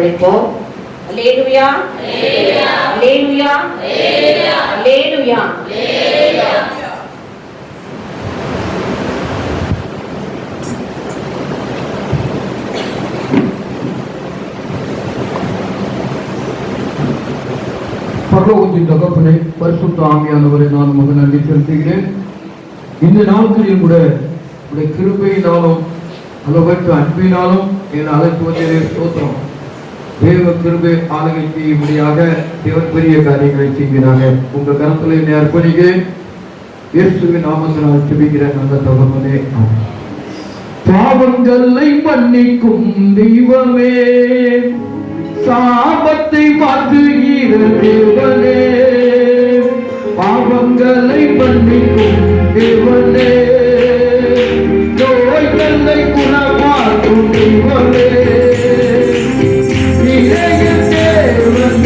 அழைப்போம். அல்லேலூயா, அல்லேலூயா, அல்லேலூயா. பரலோகத்தின் தகப்பனே, பரிசுத்த ஆவியானவரை நான் உமக்கு நன்றி செலுத்துகிறேன். இந்த நாட்களில் கூட உடைய கிருபையினாலும் அளவற்ற அன்பினாலும் என் அழைப்பு வந்ததே ஸ்தோத்திரம். தேவ கிருபை ஆளுகை செய்யும்படியாக தேவன் பெரிய காரியங்களை செய்கிறாங்க. உங்க கருத்துல என்னை அர்ப்பணிக்கிறேன். இயேசுவின் நாமத்தினால் ஜெபிக்கிறேன் நல்ல தகப்பனே. பாவங்களை மன்னிக்கும் தெய்வமே, சாபத்தை மாற்றுகிற தேவனே, பாவங்களை மன்னிக்கும் தேவனே, நோய்களை குணமாக்கும் தெய்வமே, நிறைய தேவன்,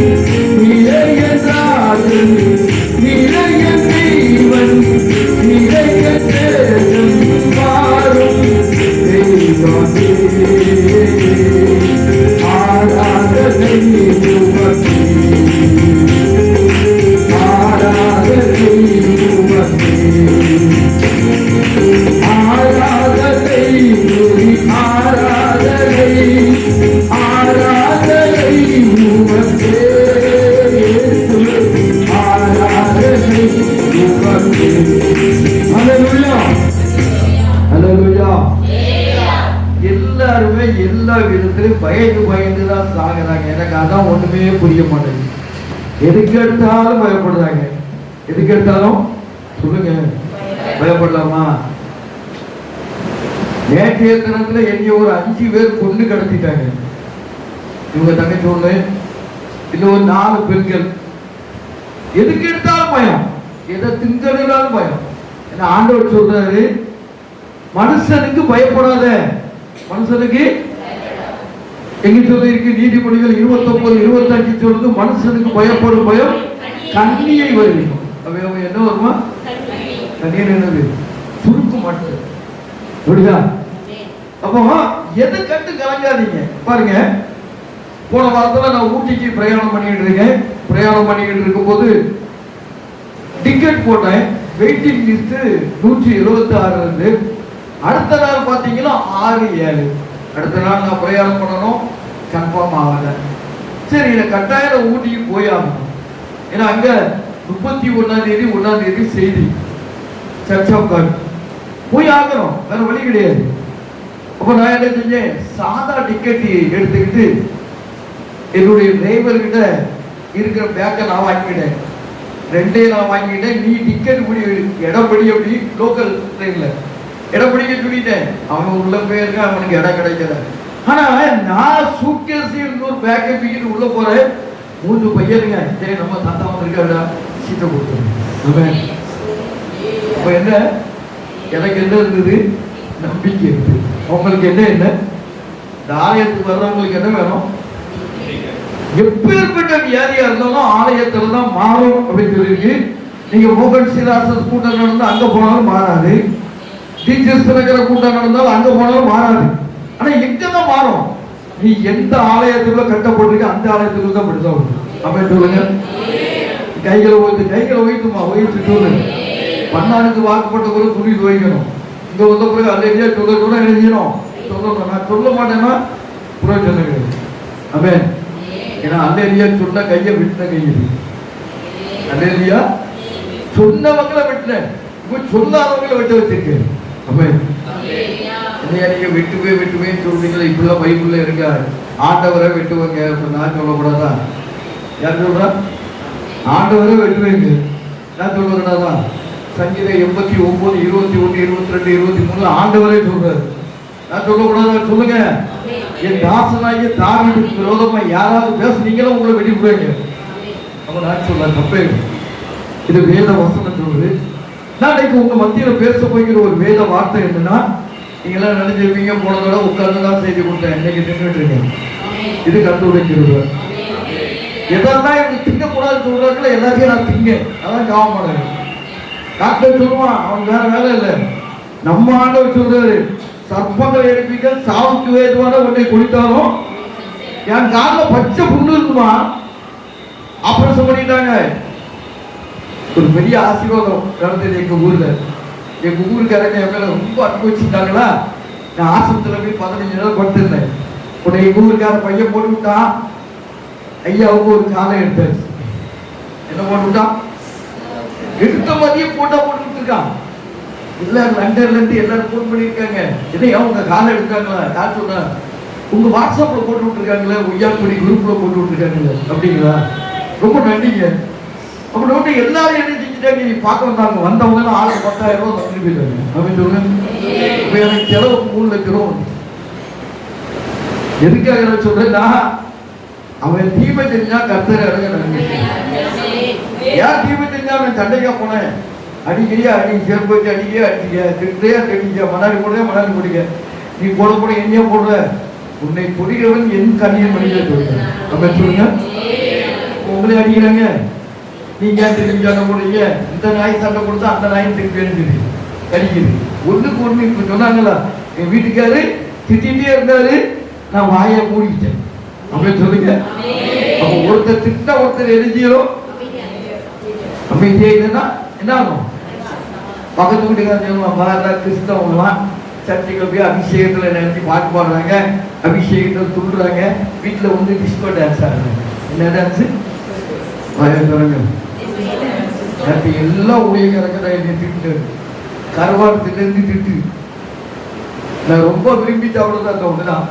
நிறைய ராஜன், நிறைய தெய்வன், நிறைய தேவன் மாறும் தெய்வமே. ஆராதனை உமக்கே, ஆராதனை உமக்கே, ஆராதனை, ஆராதனை, ஆராதனை உமக்கே, ஆராதனை உமக்கே. ஹல்லேலூயா, ஹல்லேலூயா. எல்லாருமே எல்லா விதத்திலும் பயந்து தான் சாகுறாங்க. எனக்கு அதான் ஒண்ணுமே புரிய மாட்டேங்குது. எதுக்கு எடுத்தாலும் பயப்படுறாங்க. எதுக்கு எடுத்தாலும் சொல்லுங்க, பயப்படலாமா? நேற்றைய தினத்துல என்னைய ஒரு 5 பேர் கொண்டு கடத்திட்டாங்க. இவங்க தங்கச்சி ஒண்ணு, இல்ல ஒரு 4 பெண்கள். எதுக்கு எடுத்தாலும் பயம், எதை திங்கனாலும் பயம். ஏன்னா ஆண்டவர் சொல்றாரு, மனுஷனுக்கு பயப்படாத. மனுஷனுக்கு எங்க சொல்லி இருக்கு? நீதிமொழிகள் 29:25 சொல்லுது, மனுஷனுக்கு பயப்படும் பயம் கண்ணியை வருவிக்கும். என்ன வருமா? கண்ணீர் என்னது? சுருக்கு மாட்டு. புரியுதா? அப்போ எதை கண்டு கலங்காதீங்க. பாருங்க, போன வாரத்துல நான் ஊட்டிக்கு பிரயாணம் பண்ணிட்டு இருக்கேன். பிரயாணம் பண்ணிக்கிட்டு இருக்கும் போது டிக்கெட் போட்டேன். வெயிட்டிங் லிஸ்ட் 176 இருந்து. அடுத்த நாள் பாத்தீங்கன்னா 6-7. அடுத்த நாள் நான் பிரயாணம் பண்ணணும், கன்ஃபார்ம் ஆகல. சரி, இதை கட்டாயம் ஊட்டிக்கு போய் ஆகணும். ஏன்னா அங்க 31ஆம் தேதி செய்தி, சர்ச் ஆஃப் காட் போய் ஆகணும், வேற வழி கிடையாது. அப்ப நான் என்ன செஞ்சேன், சாதா டிக்கெட் எடுத்துக்கிட்டு என்னுடைய டிரைவர் கிட்ட இருக்கிற பேக்கை நான் வாங்கிக்கிட்டேன். 2 நான் வாங்கிக்கிட்டேன். நீ டிக்கெட் முடி இடப்படி அப்படி லோக்கல் ட்ரெயின்ல இடப்படிக்க சொல்லிட்டேன். அவன் உள்ள போயிருக்க, அவனுக்கு இடம் கிடைக்கல. ஆனா நான் சூட்கேஸ் இன்னொரு பேக்கை தூக்கிட்டு உள்ள போறேன். 3 பையனுங்க, சரி நம்ம தாத்தா வந்திருக்கா, சீட்டை கொடுத்துருங்க. அப்ப என்ன, எனக்கு என்ன இருந்தது? நம்பிக்கை இருக்கு. அவங்களுக்கு என்ன என்ன இந்த ஆலயத்துக்கு வர்றவங்களுக்கு என்ன வேணும்? எப்பேற்பட்ட வியாதியா இருந்தாலும் ஆலயத்துல தான் மாறும் அப்படின்னு சொல்லியிருக்கு. நீங்க மோகன் சீராசஸ் கூட்டம் நடந்தா அங்க போனாலும் மாறாது, டீச்சர்ஸ் இருக்கிற கூட்டம் நடந்தாலும் அங்க போனாலும் மாறாது. ஆனா எங்கதான் மாறும்? நீ எந்த ஆலயத்துக்குள்ள கட்டப்பட்டிருக்க அந்த ஆலயத்துக்குள்ள தான் படிச்சா அப்படின்னு சொல்லுங்க. கைகளை ஓய்த்துமா ஓய்த்து சொல்லுங்க. பண்ணானுக்கு வாக்குப்பட்ட பிறகு துணி துவைக்கணும். இங்க வந்த பிறகு அல்லையா சொல்ல என்ன செய்யணும்? சொல்லணும். நான் சொல்ல மாட்டேன்னா புரோஜனம் கிடையாது. ஆமென். ஏன்னா அல்லேலியா சொன்ன கையை விட்ட கையில், அல்லேலியா சொன்னவங்களை விட்டுறேன், சொல்லாதவங்களை விட்டு வச்சிருக்கேன். ஆமென். என்னையா நீங்க விட்டுவே சொல்றீங்களா? இப்படிலாம் பைபிள்ல இருக்கா? ஆண்டவரை வெட்டுவாங்க. நான் சொல்லக்கூடாதா? யார் சொல்றா? ஆண்டவரை வெட்டுவேங்க. நான் சொல்லக்கூடாதா? சங்கீதம் 89, 21, 22, 23 ஆண்டவரே சொல்றாரு. நான் சொல்லக்கூடாதா? சொல்லுங்க. என் தாசனாகிய தாவீதுக்கு விரோதமா யாராவது பேசுனீங்களோ உங்களை வெட்டிவிடுவாங்க. அப்ப நான் சொல்ல தப்பே. இது வேத வசனம் சொல்லுது. நாளைக்கு உங்க மத்தியில பேச போகிற ஒரு வேத வார்த்தை என்னன்னா, நீங்க எல்லாம் நினைச்சிருப்பீங்க, போன தடவை உட்கார்ந்துதான் செய்தி கொடுத்தேன், இன்னைக்கு தின்னுட்டு இருக்கேன். இது கர்த்தருடைய கிருபை. எதெல்லாம் இவங்க திங்க கூடாது சொல்றாங்களோ எல்லாத்தையும் நான் திங்க, அதான் காவ மாட்டேன். டாக்டர் சொல்லுவான், அவன் வேற வேலை இல்லை. நம்ம ஆண்டவர் சொல்றாரு, சர்ப்பங்கள் எடுப்பீங்க, சாவுக்கு வேதுவான ஒன்றை குடித்தாலும் என் காலில் பச்சை புண்ணு இருக்குமா, ஆபரேஷன் பண்ணிட்டாங்க. ஒரு பெரிய ஆசீர்வாதம் நடந்தது எங்க ஊர்ல. எங்க ஊருக்காரங்க என் மேல ரொம்ப அன்பு வச்சுட்டாங்களா. நான் ஆசிரமத்துல போய் 15 நாள் படுத்திருந்தேன். உடனே எங்க ஊருக்கார பையன் போட்டு விட்டான், ஐயாவுக்கு ஒரு காலை எடுத்தாச்சு. என்ன போட்டு விட்டான், எடுத்த மாதிரியே போட்டா போட்டு இருக்கான். எல்லாரும் லண்டன்ல இருந்து எல்லாரும் போன் பண்ணிருக்காங்க, இதையா உங்க காலை எடுத்தாங்களா, யார் சொன்னா, உங்க வாட்ஸ்அப்ல போட்டு விட்டுருக்காங்களே, உய்யாக்குடி குரூப்ல போட்டு விட்டுருக்காங்களே. அப்படிங்களா, ரொம்ப நன்றிங்க. அப்படி ஒன்று எல்லாரும் என்ன செஞ்சுட்டாங்க, நீ பார்க்க வந்தாங்க, வந்தவங்க ஆளுக்கு 10,000 ரூபாய் தந்துட்டு போயிட்டாங்க. அப்படின்னு சொல்லுங்க. இப்ப எனக்கு செலவு 3 லட்சம் ரூபா. எதுக்காக நான் சொல்றேன்னா, அவன் தீமை செஞ்சா கர்த்தரை அடைய நன்மை. ஏன் தீமை செஞ்சா நான் சண்டைக்கா போனேன், அடிக்கிறியா அடி, செருப்பு வச்சு அடிக்க அடிக்க, திட்டியா திட்டிக்க, மணாலி போடுற மணாலி போடுங்க, நீ போட போட என்னையா போடுற, உன்னை பொடிக்கிறவன் என் கண்ணியை மனித சொல்றேன். அப்படின்னு சொல்லுங்க. உங்களே அடிக்கிறாங்க, நீங்க ஏன் திரும்பி சண்டை போடுறீங்க, இந்த நாய் சண்டை கொடுத்தா அந்த நாய் திருப்பி அடிக்குது அடிக்குது. ஒண்ணுக்கு ஒண்ணு. இப்ப சொன்னாங்களா, என் வீட்டுக்காரு திட்டிகிட்டே இருந்தாரு, நான் வாயை மூடிக்கிட்டேன். அப்படின்னு சொல்லுங்க. அப்ப ஒருத்தர் திட்டா ஒருத்தர் எரிஞ்சிடும். அமைதியா இல்லைன்னா என்ன ஆகும், பக்கத்து வீட்டுக்காரங்க கிறிஸ்தவங்களாம் சர்ச்சைக்கு போய் அபிஷேகத்துல நினைச்சு பாட்டு பாடுறாங்க, அபிஷேகத்துல துள்ளுறாங்க, வீட்டுல வந்து டிஸ்கோ டான்ஸ் ஆடுறாங்க. என்ன டான்ஸ், எல்லா ஊழியக்காரங்க என்னை திட்டு, கருவாடத்துல இருந்து திட்டு. நான் ரொம்ப விரும்பி சாப்பிடுறது அந்த ஒண்ணுதான்.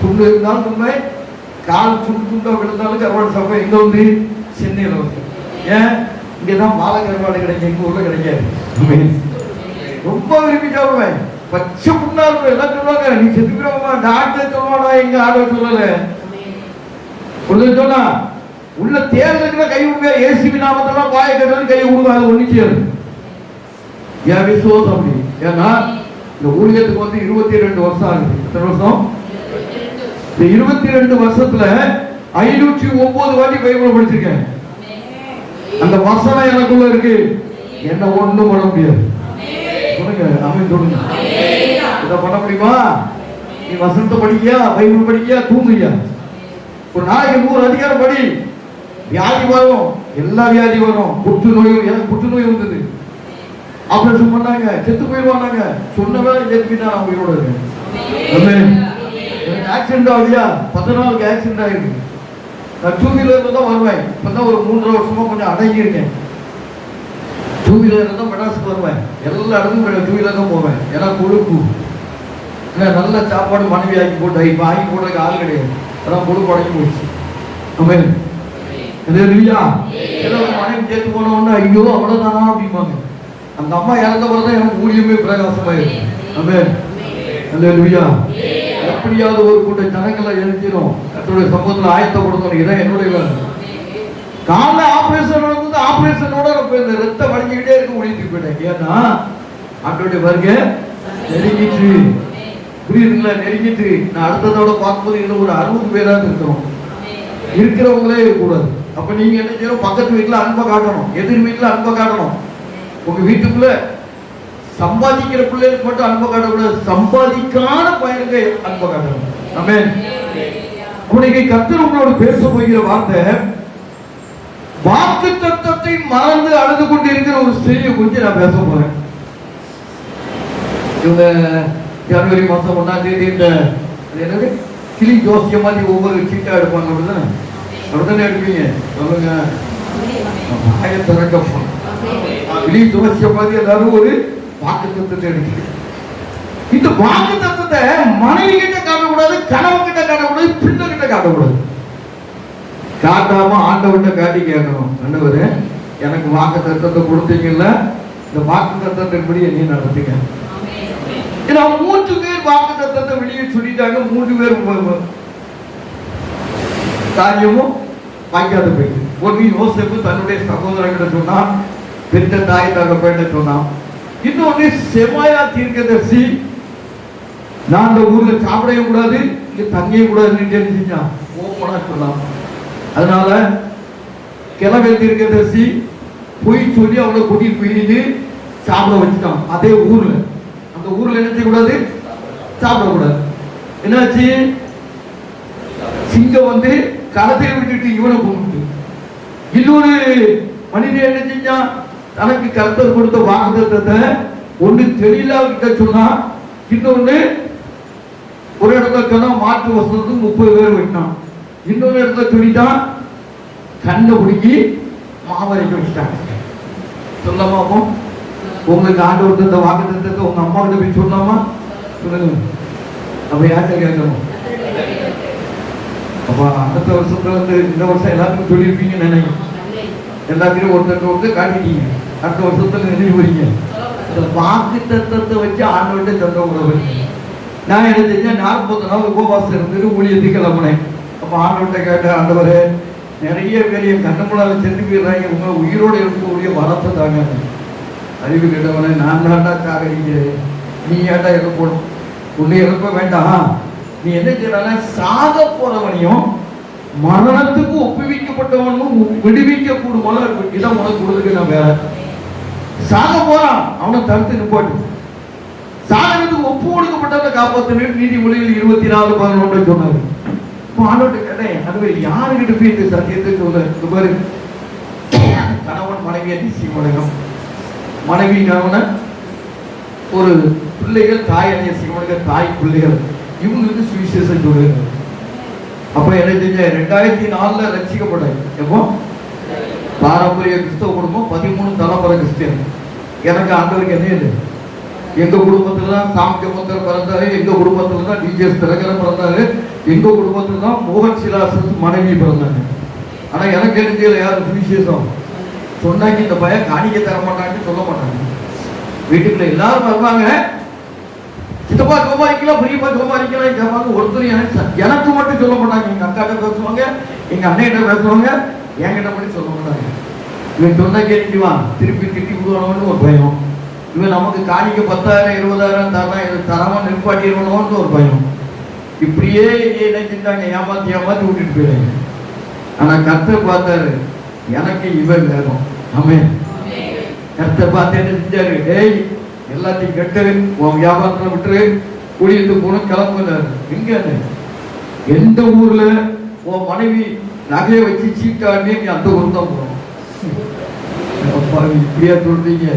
துண்டு இருந்தாலும் உண்மை, கால் துண்டு துண்டா விழுந்தாலும் கருவாடு சாப்பிட. எங்க வந்து சென்னையில வந்து, ஏன் இங்கதான் மாலை கருவாடு கிடைக்கும், எங்க ஊர்ல கிடைக்காது. ரொம்ப விரும்பி சாப்பிடுவேன். பச்சை புண்ணா இருக்கும். எல்லாம் சொல்லுவாங்க, நீ செத்துக்கிறோமா, டாக்டர் சொல்லுவானா, எங்க ஆர்டர் சொல்லல. சொன்னா உள்ள தேர்தலுக்கு கை விடுங்க, ஏசிபி நாமத்தெல்லாம் வாய கட்டுறது கை விடுங்க, அது ஒண்ணு செய்யாது. என் விசுவாசம் அப்படி. ஏன்னா இந்த ஊழியத்துக்கு வந்து 22 வருஷம் ஆகுது. எத்தனை வருஷம்? இந்த 22 வருஷத்துல 509 வாட்டி பைபிள் படிச்சிருக்கேன். அந்த வசனம் எனக்குள்ள இருக்கு, என்ன ஒண்ணும் பண்ண முடியாது. சொல்லுங்க, அமீன் சொல்லுங்க. இதை பண்ண முடியுமா? நீ வசனத்தை படிக்கியா, பைபிள் படிக்கியா, தூங்குறியா? ஒரு நாளைக்கு 100 அதிகாரம் படி. வியாதி வரும், எல்லா வியாதி வரும். புற்றுநோய், எனக்கு புற்றுநோய் வந்தது, ஆபரேஷன் பண்ணாங்க, செத்து போயிடுவாங்க. சொன்ன வேலை செத்துக்கிட்டா நான் உயிரோட இருக்கேன். எனக்கு ஆக்சிடென்ட் ஆகுதியா, 14 ஆக்சிடென்ட் ஆயிருக்கு. நான் 2 வீலர்ல தான் வருவேன். இப்பதான் ஒரு 3.5 வருஷமா கொஞ்சம் அடங்கி இருக்கேன். 2 வீலர்ல தான் மெட்ராஸுக்கு வருவேன். எல்லா இடத்துக்கும் 2 வீலர் தான் போவேன். ஏன்னா கொழுப்பு, நல்ல சாப்பாடு மனைவி ஆக்கி போட்டு, இப்ப ஆக்கி போடுறதுக்கு ஆள் கிடையாது. அதான் கொழுப்பு அடங்கி போச்சு. மனைவி சேர்த்து போனோம்னா ஐயோ அவ்வளவுதானா அப்படிம்பாங்க. அந்த அம்மா இறந்த பிறகுதான் எனக்கு ஊழியமே பிரகாசமாயிருக்கு. எப்படியாவது ஒரு கூட்ட ஜனங்களை எழுந்திரும், என்னுடைய சமூகத்தில் ஆயத்தப்படுத்தணும். இதான் என்னுடைய வேலை. கால ஆபரேஷன் வந்து ஆபரேஷனோட இந்த ரத்தம் வடிஞ்சுக்கிட்டே இருக்க முடியுது போயிட்டேன். ஏன்னா ஆண்டோடைய வருகை நெருங்கிட்டு, புரியுதுங்களா, நெருங்கிட்டு. நான் அடுத்ததோட பார்க்கும்போது இன்னும் ஒரு 60 பேராக இருக்கிறோம். இருக்கிறவங்களே இருக்கக்கூடாது. அப்ப நீங்க என்ன செய்யணும், பக்கத்து வீட்டுல அன்பை காட்டணும், எதிர் வீட்டுல அன்பை காட்டணும். உங்க வீட்டுக்குள்ள சம்பாதிக்கிற பிள்ளைகளுக்கு மட்டும் அன்பை காட்டக்கூடாது, சம்பாதிக்காத பையனுக்கு அன்பை காட்டணும். ஆமென். இன்னைக்கு கர்த்தர் உங்களோட பேச போகிற வார்த்தை, வாக்குத்தத்தத்தை மறந்து அழுது கொண்டு இருக்கிற ஒரு ஸ்திரியை குறித்து நான் பேச போறேன். இவங்க ஜனவரி மாசம் 1ஆம் தேதி இந்த என்னது கிளி ஜோசிய மாதிரி ஒவ்வொரு சீட்டா எடுப்பாங்க. அப்படிதானே, அப்படித்தானே எடுப்பீங்க. சொல்லுங்க, கிளி ஜோசிய மாதிரி எல்லாரும் ஒரு வாக்கு தத்துவத்தை எடுத்து, இந்த வாக்கு தத்துவத்தை மனைவி கிட்ட காட்டக்கூடாது, கணவன் கிட்ட காட்டக்கூடாது, பிள்ளை கிட்ட காட்டக்கூடாது. காட்டாம ஆண்டவன்கிட்ட காட்டி கேட்கணும், ஆண்டவரே எனக்கு வாக்கு தத்துவத்தை கொடுத்தீங்கல்ல, இந்த வாக்கு தத்துவத்தின்படி என்ன நடத்துங்க. 3 பேர் வாக்கு தத்தத்தை வெளியே சொல்லிட்டாங்க. 3 பேர் காரியமும் வாய்க்காத போயிட்டு. ஒரு யோசேப்பு தன்னுடைய சகோதரர்கிட்ட சொன்னான், பெற்ற தாய் தகப்பன்கிட்ட சொன்னான். இன்னொன்னு செமாயா தீர்க்கதரிசி, நான் அந்த ஊர்ல சாப்பிடவே கூடாது, இங்க தங்கவே கூடாதுன்னு தெரிஞ்சுச்சான், ஓப்பனா சொன்னான். அதனால கிழமை தீர்க்கதரிசி பொய் சொல்லி அவளை கூட்டிட்டு போயிட்டு சாப்பிட வச்சுட்டான். அதே ஊர்ல, அந்த ஊர்ல என்ன செய்யக்கூடாது, சாப்பிடக்கூடாது. என்னாச்சு, சிங்கம் வந்து களத்தை விட்டுட்டு இவனை கொண்டு. இன்னொரு மனிதன் என்ன செஞ்சான்? தனக்கு கர்த்தர் கொடுத்த வாக்குத்தத்தத்தை ஒன்று தெரியல கிட்ட சொன்னா. இன்னொன்னு ஒரு இடத்துல சொன்னா மாற்று வசனத்துக்கு 30 பேர் வெட்டினான். இன்னொரு இடத்துல சொல்லிட்டான் கண்ணை பிடிக்கி மாவரைக்க வச்சுட்டாங்க. சொல்லமா? அப்போ உங்களுக்கு ஆண்டவர் தந்த வாக்குத்தத்தத்தை உங்க அம்மா கிட்ட போய் சொல்லாமா? சொல்லுங்க. அப்ப யார்கிட்ட கேட்கணும்? அப்ப அடுத்த வருஷத்துல வந்து இந்த வருஷம் எல்லாத்துக்கும் சொல்லியிருப்பீங்கன்னு நினைக்கிறேன். எல்லாத்தையும் ஒருத்தர் காட்டிட்டீங்க. அடுத்த வருஷத்துல நினைவு வரீங்க. வாக்குத்தத்தத்தை வச்சு ஆண்டவர்கிட்ட தந்த உறவு. நான் என்ன செஞ்சேன்? 40 நாள் உபவாசம் இருந்துட்டு ஊழியத்துக்கு கிளம்புனேன். அப்ப ஆண்டவர்கிட்ட கேட்டேன், ஆண்டவரே நிறைய பேர் என் கண்ணமுள்ளால சென்று போயிடுறாங்க, உங்க உயிரோடு இருக்கக்கூடிய வரத்தை தாங்க. அறிவு கேட்டவனே, நான் தாண்டா சாகடிக்கிறேன், நீ ஏண்டா இறப்போம்? உன்னை இறப்ப வேண்டாம். நீ என்ன செய்யறாங்க? சாக போறவனையும் மரணத்துக்கு ஒப்புவிக்கப்பட்டவனும் விடுவிக்க கூடுமான இடம் உனக்கு கொடுத்துருக்கு. நான் வேற சாக போறான், அவனை தடுத்து நிப்பாட்டு. சாகனத்துக்கு ஒப்பு கொடுக்கப்பட்டவனை காப்பாற்ற நீதிமொழியில் 24:11 சொன்னாரு. ஆண்டவர்கிட்ட கேட்டேன், அதுவே யாருக்கிட்ட போய் இந்த சத்தியத்தை சொல்ல? கணவன் மனைவியை நிச்சயம் உலகம், மனைவி கணவன ஒரு பிள்ளைகள் தாய் அணிய சிவனுக்கு தாய் பிள்ளைகள் இவங்களுக்கு சுவிசேஷம் சொல்லுங்க. அப்ப என்ன செஞ்ச? 2004 ரட்சிக்கப்பட்டேன். எப்போ? பாரம்பரிய கிறிஸ்தவ குடும்பம், 13 தலைமுறை கிறிஸ்டியன். எனக்கு ஆண்டவருக்கு என்ன இல்லை. எங்க குடும்பத்துல தான் சாமிக்கமுத்தர் பிறந்தாரு, எங்க குடும்பத்துல தான் டிஜிஎஸ் திலகரன் பிறந்தாரு, எங்க குடும்பத்துல தான் மோகன் சிலாசன் மனைவி பிறந்தாங்க. ஆனா எனக்கு என்ன செய்யல? யாரும் சுவிசேஷம் சொன்னாங்க இந்த பையன் காணிக்க தர மாட்டாங்கன்னு சொல்ல மாட்டாங்க. வீட்டுக்குள்ள எல்லாரும் வருவாங்க, சித்தப்பா சோமாரிக்கலாம், பெரியப்பா சோமாரிக்கலாம் கேட்பாங்க. ஒருத்தர் எனக்கு மட்டும் சொல்ல மாட்டாங்க. எங்க அக்காட்ட பேசுவாங்க, எங்க அண்ணன்கிட்ட பேசுவாங்க, என்கிட்ட மட்டும் சொல்ல மாட்டாங்க. இவன் சொன்னா கேட்டுவான், திருப்பி திட்டி விடுவானு ஒரு பயம். இவன் நமக்கு காணிக்க 10,000 20,000 தரலாம், இது தராம நிற்பாட்டிடுவோன்னு ஒரு பயம். இப்படியே என்ன செஞ்சாங்க? ஏமாத்தி ஏமாத்தி விட்டுட்டு போயிடுங்க. ஆனா கர்த்தர் பார்த்தாரு, எனக்கு இவன் வேணும். ஆமென். கர்த்தர் பார்த்து என்ன செஞ்சாரு? டேய் எல்லாத்தையும் கெட்டு உன் வியாபாரத்துல விட்டுரு, கூடியது போன கிளம்புனாரு. எங்க? எந்த ஊர்ல உன் மனைவி நகையை வச்சு சீட்டாடி நீ அந்த ஊர் தான் போறோம். இப்படியா சொல்றீங்க?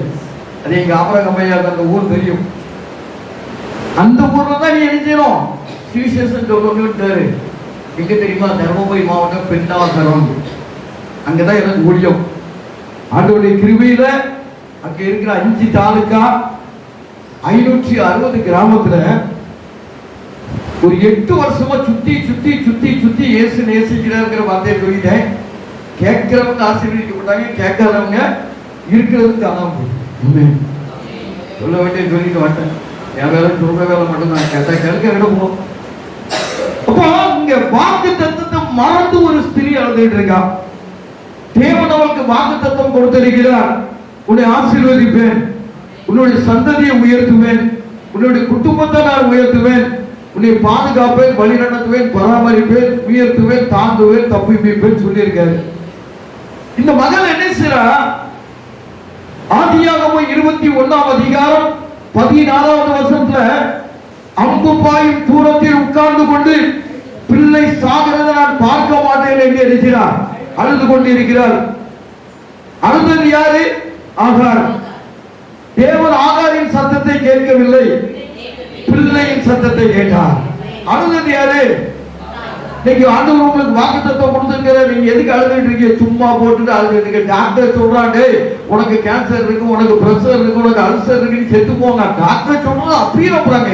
அது எங்க ஆபரகமையா அந்த ஊர் தெரியும். அந்த ஊர்ல தான் நீ என்ன செய்யணும்? சுவிசேஷம் சொல்லணும்ட்டாரு. எங்க தெரியுமா? தருமபுரி மாவட்டம் பெண்ணாசரம். அங்கதான் எனக்கு ஊழியம். ஆண்டவருடைய கிருபையில அங்க இருக்கிற 5 தாலுக்கா 560 கிராமத்துல ஒரு 8 வருஷமா சுத்தி சுத்தி சுத்தி சுத்தி இயேசு நேசிக்கிறாருங்கிற வார்த்தையை சொல்லிட்டேன். கேட்கிறவங்க ஆசீர்வதிக்கப்பட்டாங்க, கேட்காதவங்க இருக்கிறது காணாம போய் சொல்ல வேண்டிய சொல்லிட்டு மாட்டேன். என் வேலை சொல்ற வேலை மட்டும் தான். கேட்டா கேட்க விடுவோம். அப்போ இங்க வாக்கு தத்தத்தை மறந்து ஒரு ஸ்திரீ அழுதுட்டு இருக்கா. தேவன் அவளுக்கு வாக்கு தத்தம் கொடுத்திருக்கிறார். உன்னை ஆசீர்வதிப்பேன், உன்னுடைய சந்ததியை உயர்த்துவேன், உன்னுடைய குடும்பத்தை நான் உயர்த்துவேன், உன்னை பாதுகாப்பேன், வழி நடத்துவேன், பராமரிப்பேன், உயர்த்துவேன், தாங்குவேன், தப்பிப்பேன் சொல்லியிருக்காரு. இந்த மகள் என்ன செய்றா? ஆதியாகமம் 21ஆம் அதிகாரம் 14வது வசனத்துல அம்பு பாயும் தூரத்தில் உட்கார்ந்து கொண்டு பிள்ளை சாகிறதை நான் பார்க்க மாட்டேன் என்று இருக்கிறார். அழுது கொண்டு இருக்கிறார். அழுதது யாரு? ஆகார். தேவன் ஆகாரின் சத்தத்தை கேட்கவில்லை, பிள்ளையின் சத்தத்தை கேட்டார். அழுதது யாரு? இன்னைக்கு ஆண்டவர் உங்களுக்கு வாக்குத்தத்தம் கொடுத்திருக்கிற, நீங்க எதுக்கு அழுதுட்டு இருக்கீங்க? சும்மா போட்டுட்டு அழுதுட்டு. டாக்டர் சொல்றாங்க உனக்கு கேன்சர் இருக்கு, உனக்கு பிரஷர் இருக்கு, உனக்கு அல்சர் இருக்குன்னு செத்து போங்க. டாக்டர் சொல்றது அப்படியே நம்புறாங்க.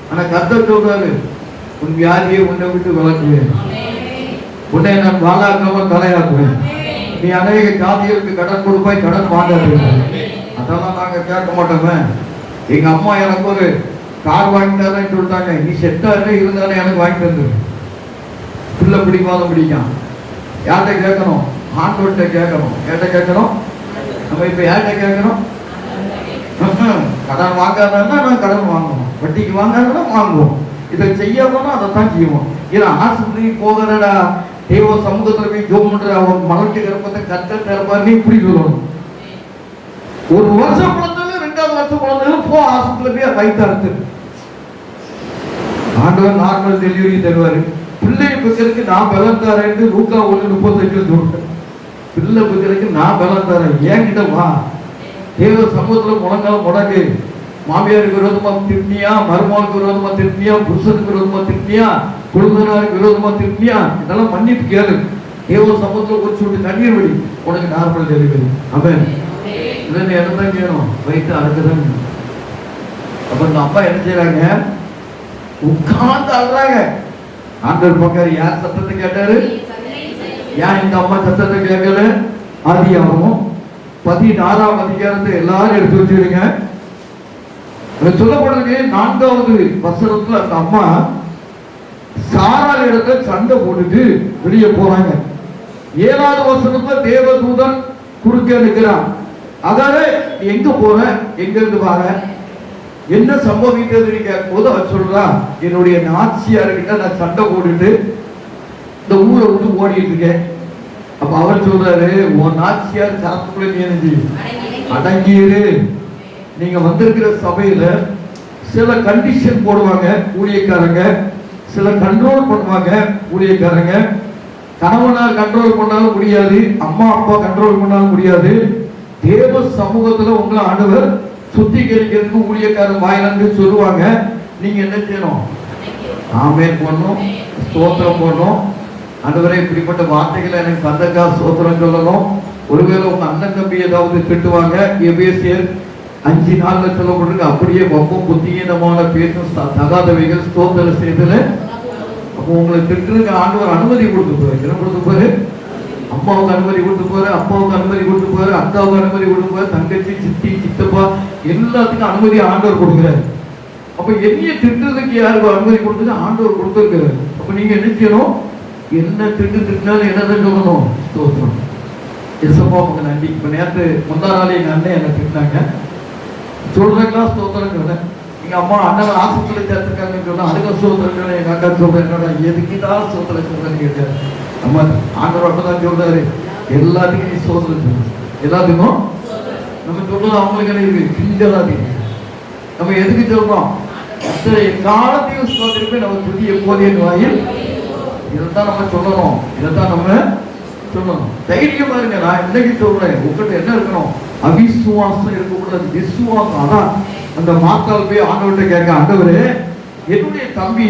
ஆனா கர்த்தர் சொல்றாரு, உன் வியாதியை உன்னை விட்டு விளக்குவேன், உன்னை நான் வாழாக்காம தலையாக்குவேன், நீ அநேக ஜாதிகளுக்கு கடன் கொடுப்பாய், கடன் வாங்காது. அதெல்லாம் நாங்க கேட்க மாட்டோமே. எங்க அம்மா எனக்கு ஒரு கார் வாங்கி தரேன்னு சொல்லிட்டாங்க. நீ செட்டாரு இருந்தாலும் எனக்கு வாங்கி தந்து. பிள்ளை பிடிக்காத பிடிக்கும். யார்கிட்ட கேட்கணும்? ஆண்டவர்கிட்ட கேட்கணும். யார்கிட்ட கேட்கணும்? நம்ம இப்ப யார்கிட்ட கேட்கணும்? கடன் வாங்காதன்னா நான் கடன் வாங்குவோம், வட்டிக்கு வாங்காதன்னா வாங்குவோம், இதை செய்யாதோன்னா அதைத்தான் செய்வோம். ஏன்னா ஆஸ்பத்திரிக்கு போகிறடா, தேவ சமூகத்துல போய் ஜோம் பண்ற அவன் மலர்ச்சி கருப்பத்தை கத்த தரப்பாரு இப்படி சொல்லணும். ஒரு வருஷம் குழந்தைங்க 2வது வருஷம் குழந்தைங்க போ ஆஸ்பத்திரியில போய் வயிற்று அறுத்து. ஆண்டவர் நார்மல் டெலிவரி தருவாரு. பிள்ளையை பெக்கிறதுக்கு நான் பலம் தரேன். லூக்கா 1:35 சொல்றேன். பிள்ளை பெக்கிறதுக்கு நான் பலம் தரேன், ஏன்கிட்ட வா. தேவ சமூகத்துல முழங்கால் முடங்கு. மாமியாருக்கு விரோதமா திட்டினியா, மருமகளுக்கு விரோதமா திட்டினியா, புருஷனுக்கு விரோதமா திட்டினியா, குழுந்தனாருக்கு விரோதமா திட்டினியா, இதெல்லாம் மன்னிப்பு கேளு. தேவ சமூகத்துல ஒரு சொட்டு தண்ணீர் வடி, உனக்கு நார்மல் டெலிவரி. அவன் இல்லைன்னு என்னதான் செய்யணும், வயிற்று அடக்குதான். அப்ப இந்த அம்மா என்ன செய்யறாங்க, உட்கார்ந்து அழுறாங்க. ஆண்டவர் பக்கம் யார் சத்தத்தை கேட்டாரு, ஏன் இந்த அம்மா சத்தத்தை கேட்கல? ஆதியாகமம் 16ஆம் அதிகாரத்தை எல்லாரும் எடுத்து வச்சிருங்க. சொல்லப்படுறது 4வது வசனத்துல அந்த அம்மா சாராள் இடத்துல சண்டை போட்டுட்டு வெளியே போறாங்க. 7வது வசனத்துல தேவதூதன் குறுக்கே நிற்கிறான். அதால எங்க போற, எங்க இருந்து வர, என்ன சம்பவித்தது கேட்கும்போது அவர் சொல்றா, என்னுடைய நாச்சியார்கிட்ட நான் சண்டை போட்டுட்டு இந்த ஊரை விட்டு ஓடிட்டு இருக்கேன். அப்ப அவர் சொல்றாரு, உன் நாச்சியார் கரத்துக்குள்ள நீ அடங்கிடு. நீங்க வந்திருக்கிற சபையில சில கண்டிஷன் போடுவாங்க ஊழியக்காரங்க, சில கண்ட்ரோல் பண்ணுவாங்க ஊழியக்காரங்க. கணவனால் கண்ட்ரோல் பண்ணாலும் முடியாது, அம்மா அப்பா கண்ட்ரோல் பண்ணாலும் முடியாது. தேவ சமூகத்துல உங்களை ஆண்டவர் சுத்திகரிக்கிறதுக்கு ஊழியக்காரன் வாயிலிருந்து சொல்லுவாங்க. நீங்க என்ன செய்யணும், ஆமென் போடணும், ஸ்தோத்திரம் போடணும். ஆண்டவரே இப்படிப்பட்ட வார்த்தைகளை எனக்கு தந்தக்கா ஸ்தோத்திரம் சொல்லணும். ஒருவேளை உங்க அண்ணன் தம்பி ஏதாவது திட்டுவாங்க, எபேசியர் 5:4 சொல்லப்பட்டிருக்கு, அப்படியே வம்பும் புத்தியீனமான பேசும் தகாதவைகள் ஸ்தோத்திரம் செய்தல. அப்போ உங்களை திட்டுறதுக்கு ஆண்டவர் அனுமதி கொடுத்து போறாரு. என்ன கொடுத்து போறாரு, அம்மாவுக்கு அனுமதி கொடுத்து போறாரு, அப்பாவுக்கு அனுமதி கொடுத்து போறாரு, அத்தாவுக்கு அனுமதி கொடுத்து போறாரு, தங்கச்சி சித்தி சித்தப்பா எல்லாத்துக்கும் அனுமதி ஆண்டவர் கொடுக்குறாரு. அப்ப என்னைய திட்டுறதுக்கு யாருக்கு அனுமதி கொடுத்தது, ஆண்டவர் கொடுத்துருக்காரு. அப்ப நீங்க என்ன செய்யணும், என்ன திட்டினாலும் என்னதான் சொல்லணும், ஸ்தோத்திரம். எசப்பா உங்க நன்றி. இப்ப நேற்று முந்தா நாள் எங்க அண்ணன் என்ன திட்டினாங்க, சொல்றீங்களா ஸ்தோத்திரம் சொன்னேன். எங்க அம்மா அண்ணன் ஆசத்துல சேர்த்துக்காங்கன்னு சொன்னா அதுக்கு ஸ்தோத்திரம். எங்க அக்கா சொல்றேன், என்னோட எதுக்குதான் ஸ்தோத்திரம் சொல்றேன்னு கேட்டாரு. நம்ம ஆண்டவர் அப்பதான் சொல்றாரு, எல்லாத்துக்கும் நீ ஸ்தோத்திரம் சொல்லு, எல்லாத்துக்கும். நம்ம சொல்றது அவங்களுக்கு என்ன இருக்கு, கிண்டலாதீங்க. நம்ம எதுக்கு சொல்றோம், அத்தனை காலத்தையும் ஸ்தோத்திரமே நம்ம துதி எப்போதே வாயில். இதைத்தான் நம்ம சொல்லணும், இதைத்தான் நம்ம சொல்லணும். தைரியமா இருங்க. நான் இன்னைக்கு சொல்றேன், உங்ககிட்ட என்ன இருக்கணும், அவிசுவாசம் இருக்கக்கூடாது, விசுவாசம். அதான் அந்த மாத்தால் போய் ஆண்டவர்கிட்ட கேட்க, ஆண்டவரே என்னுடைய தம்பி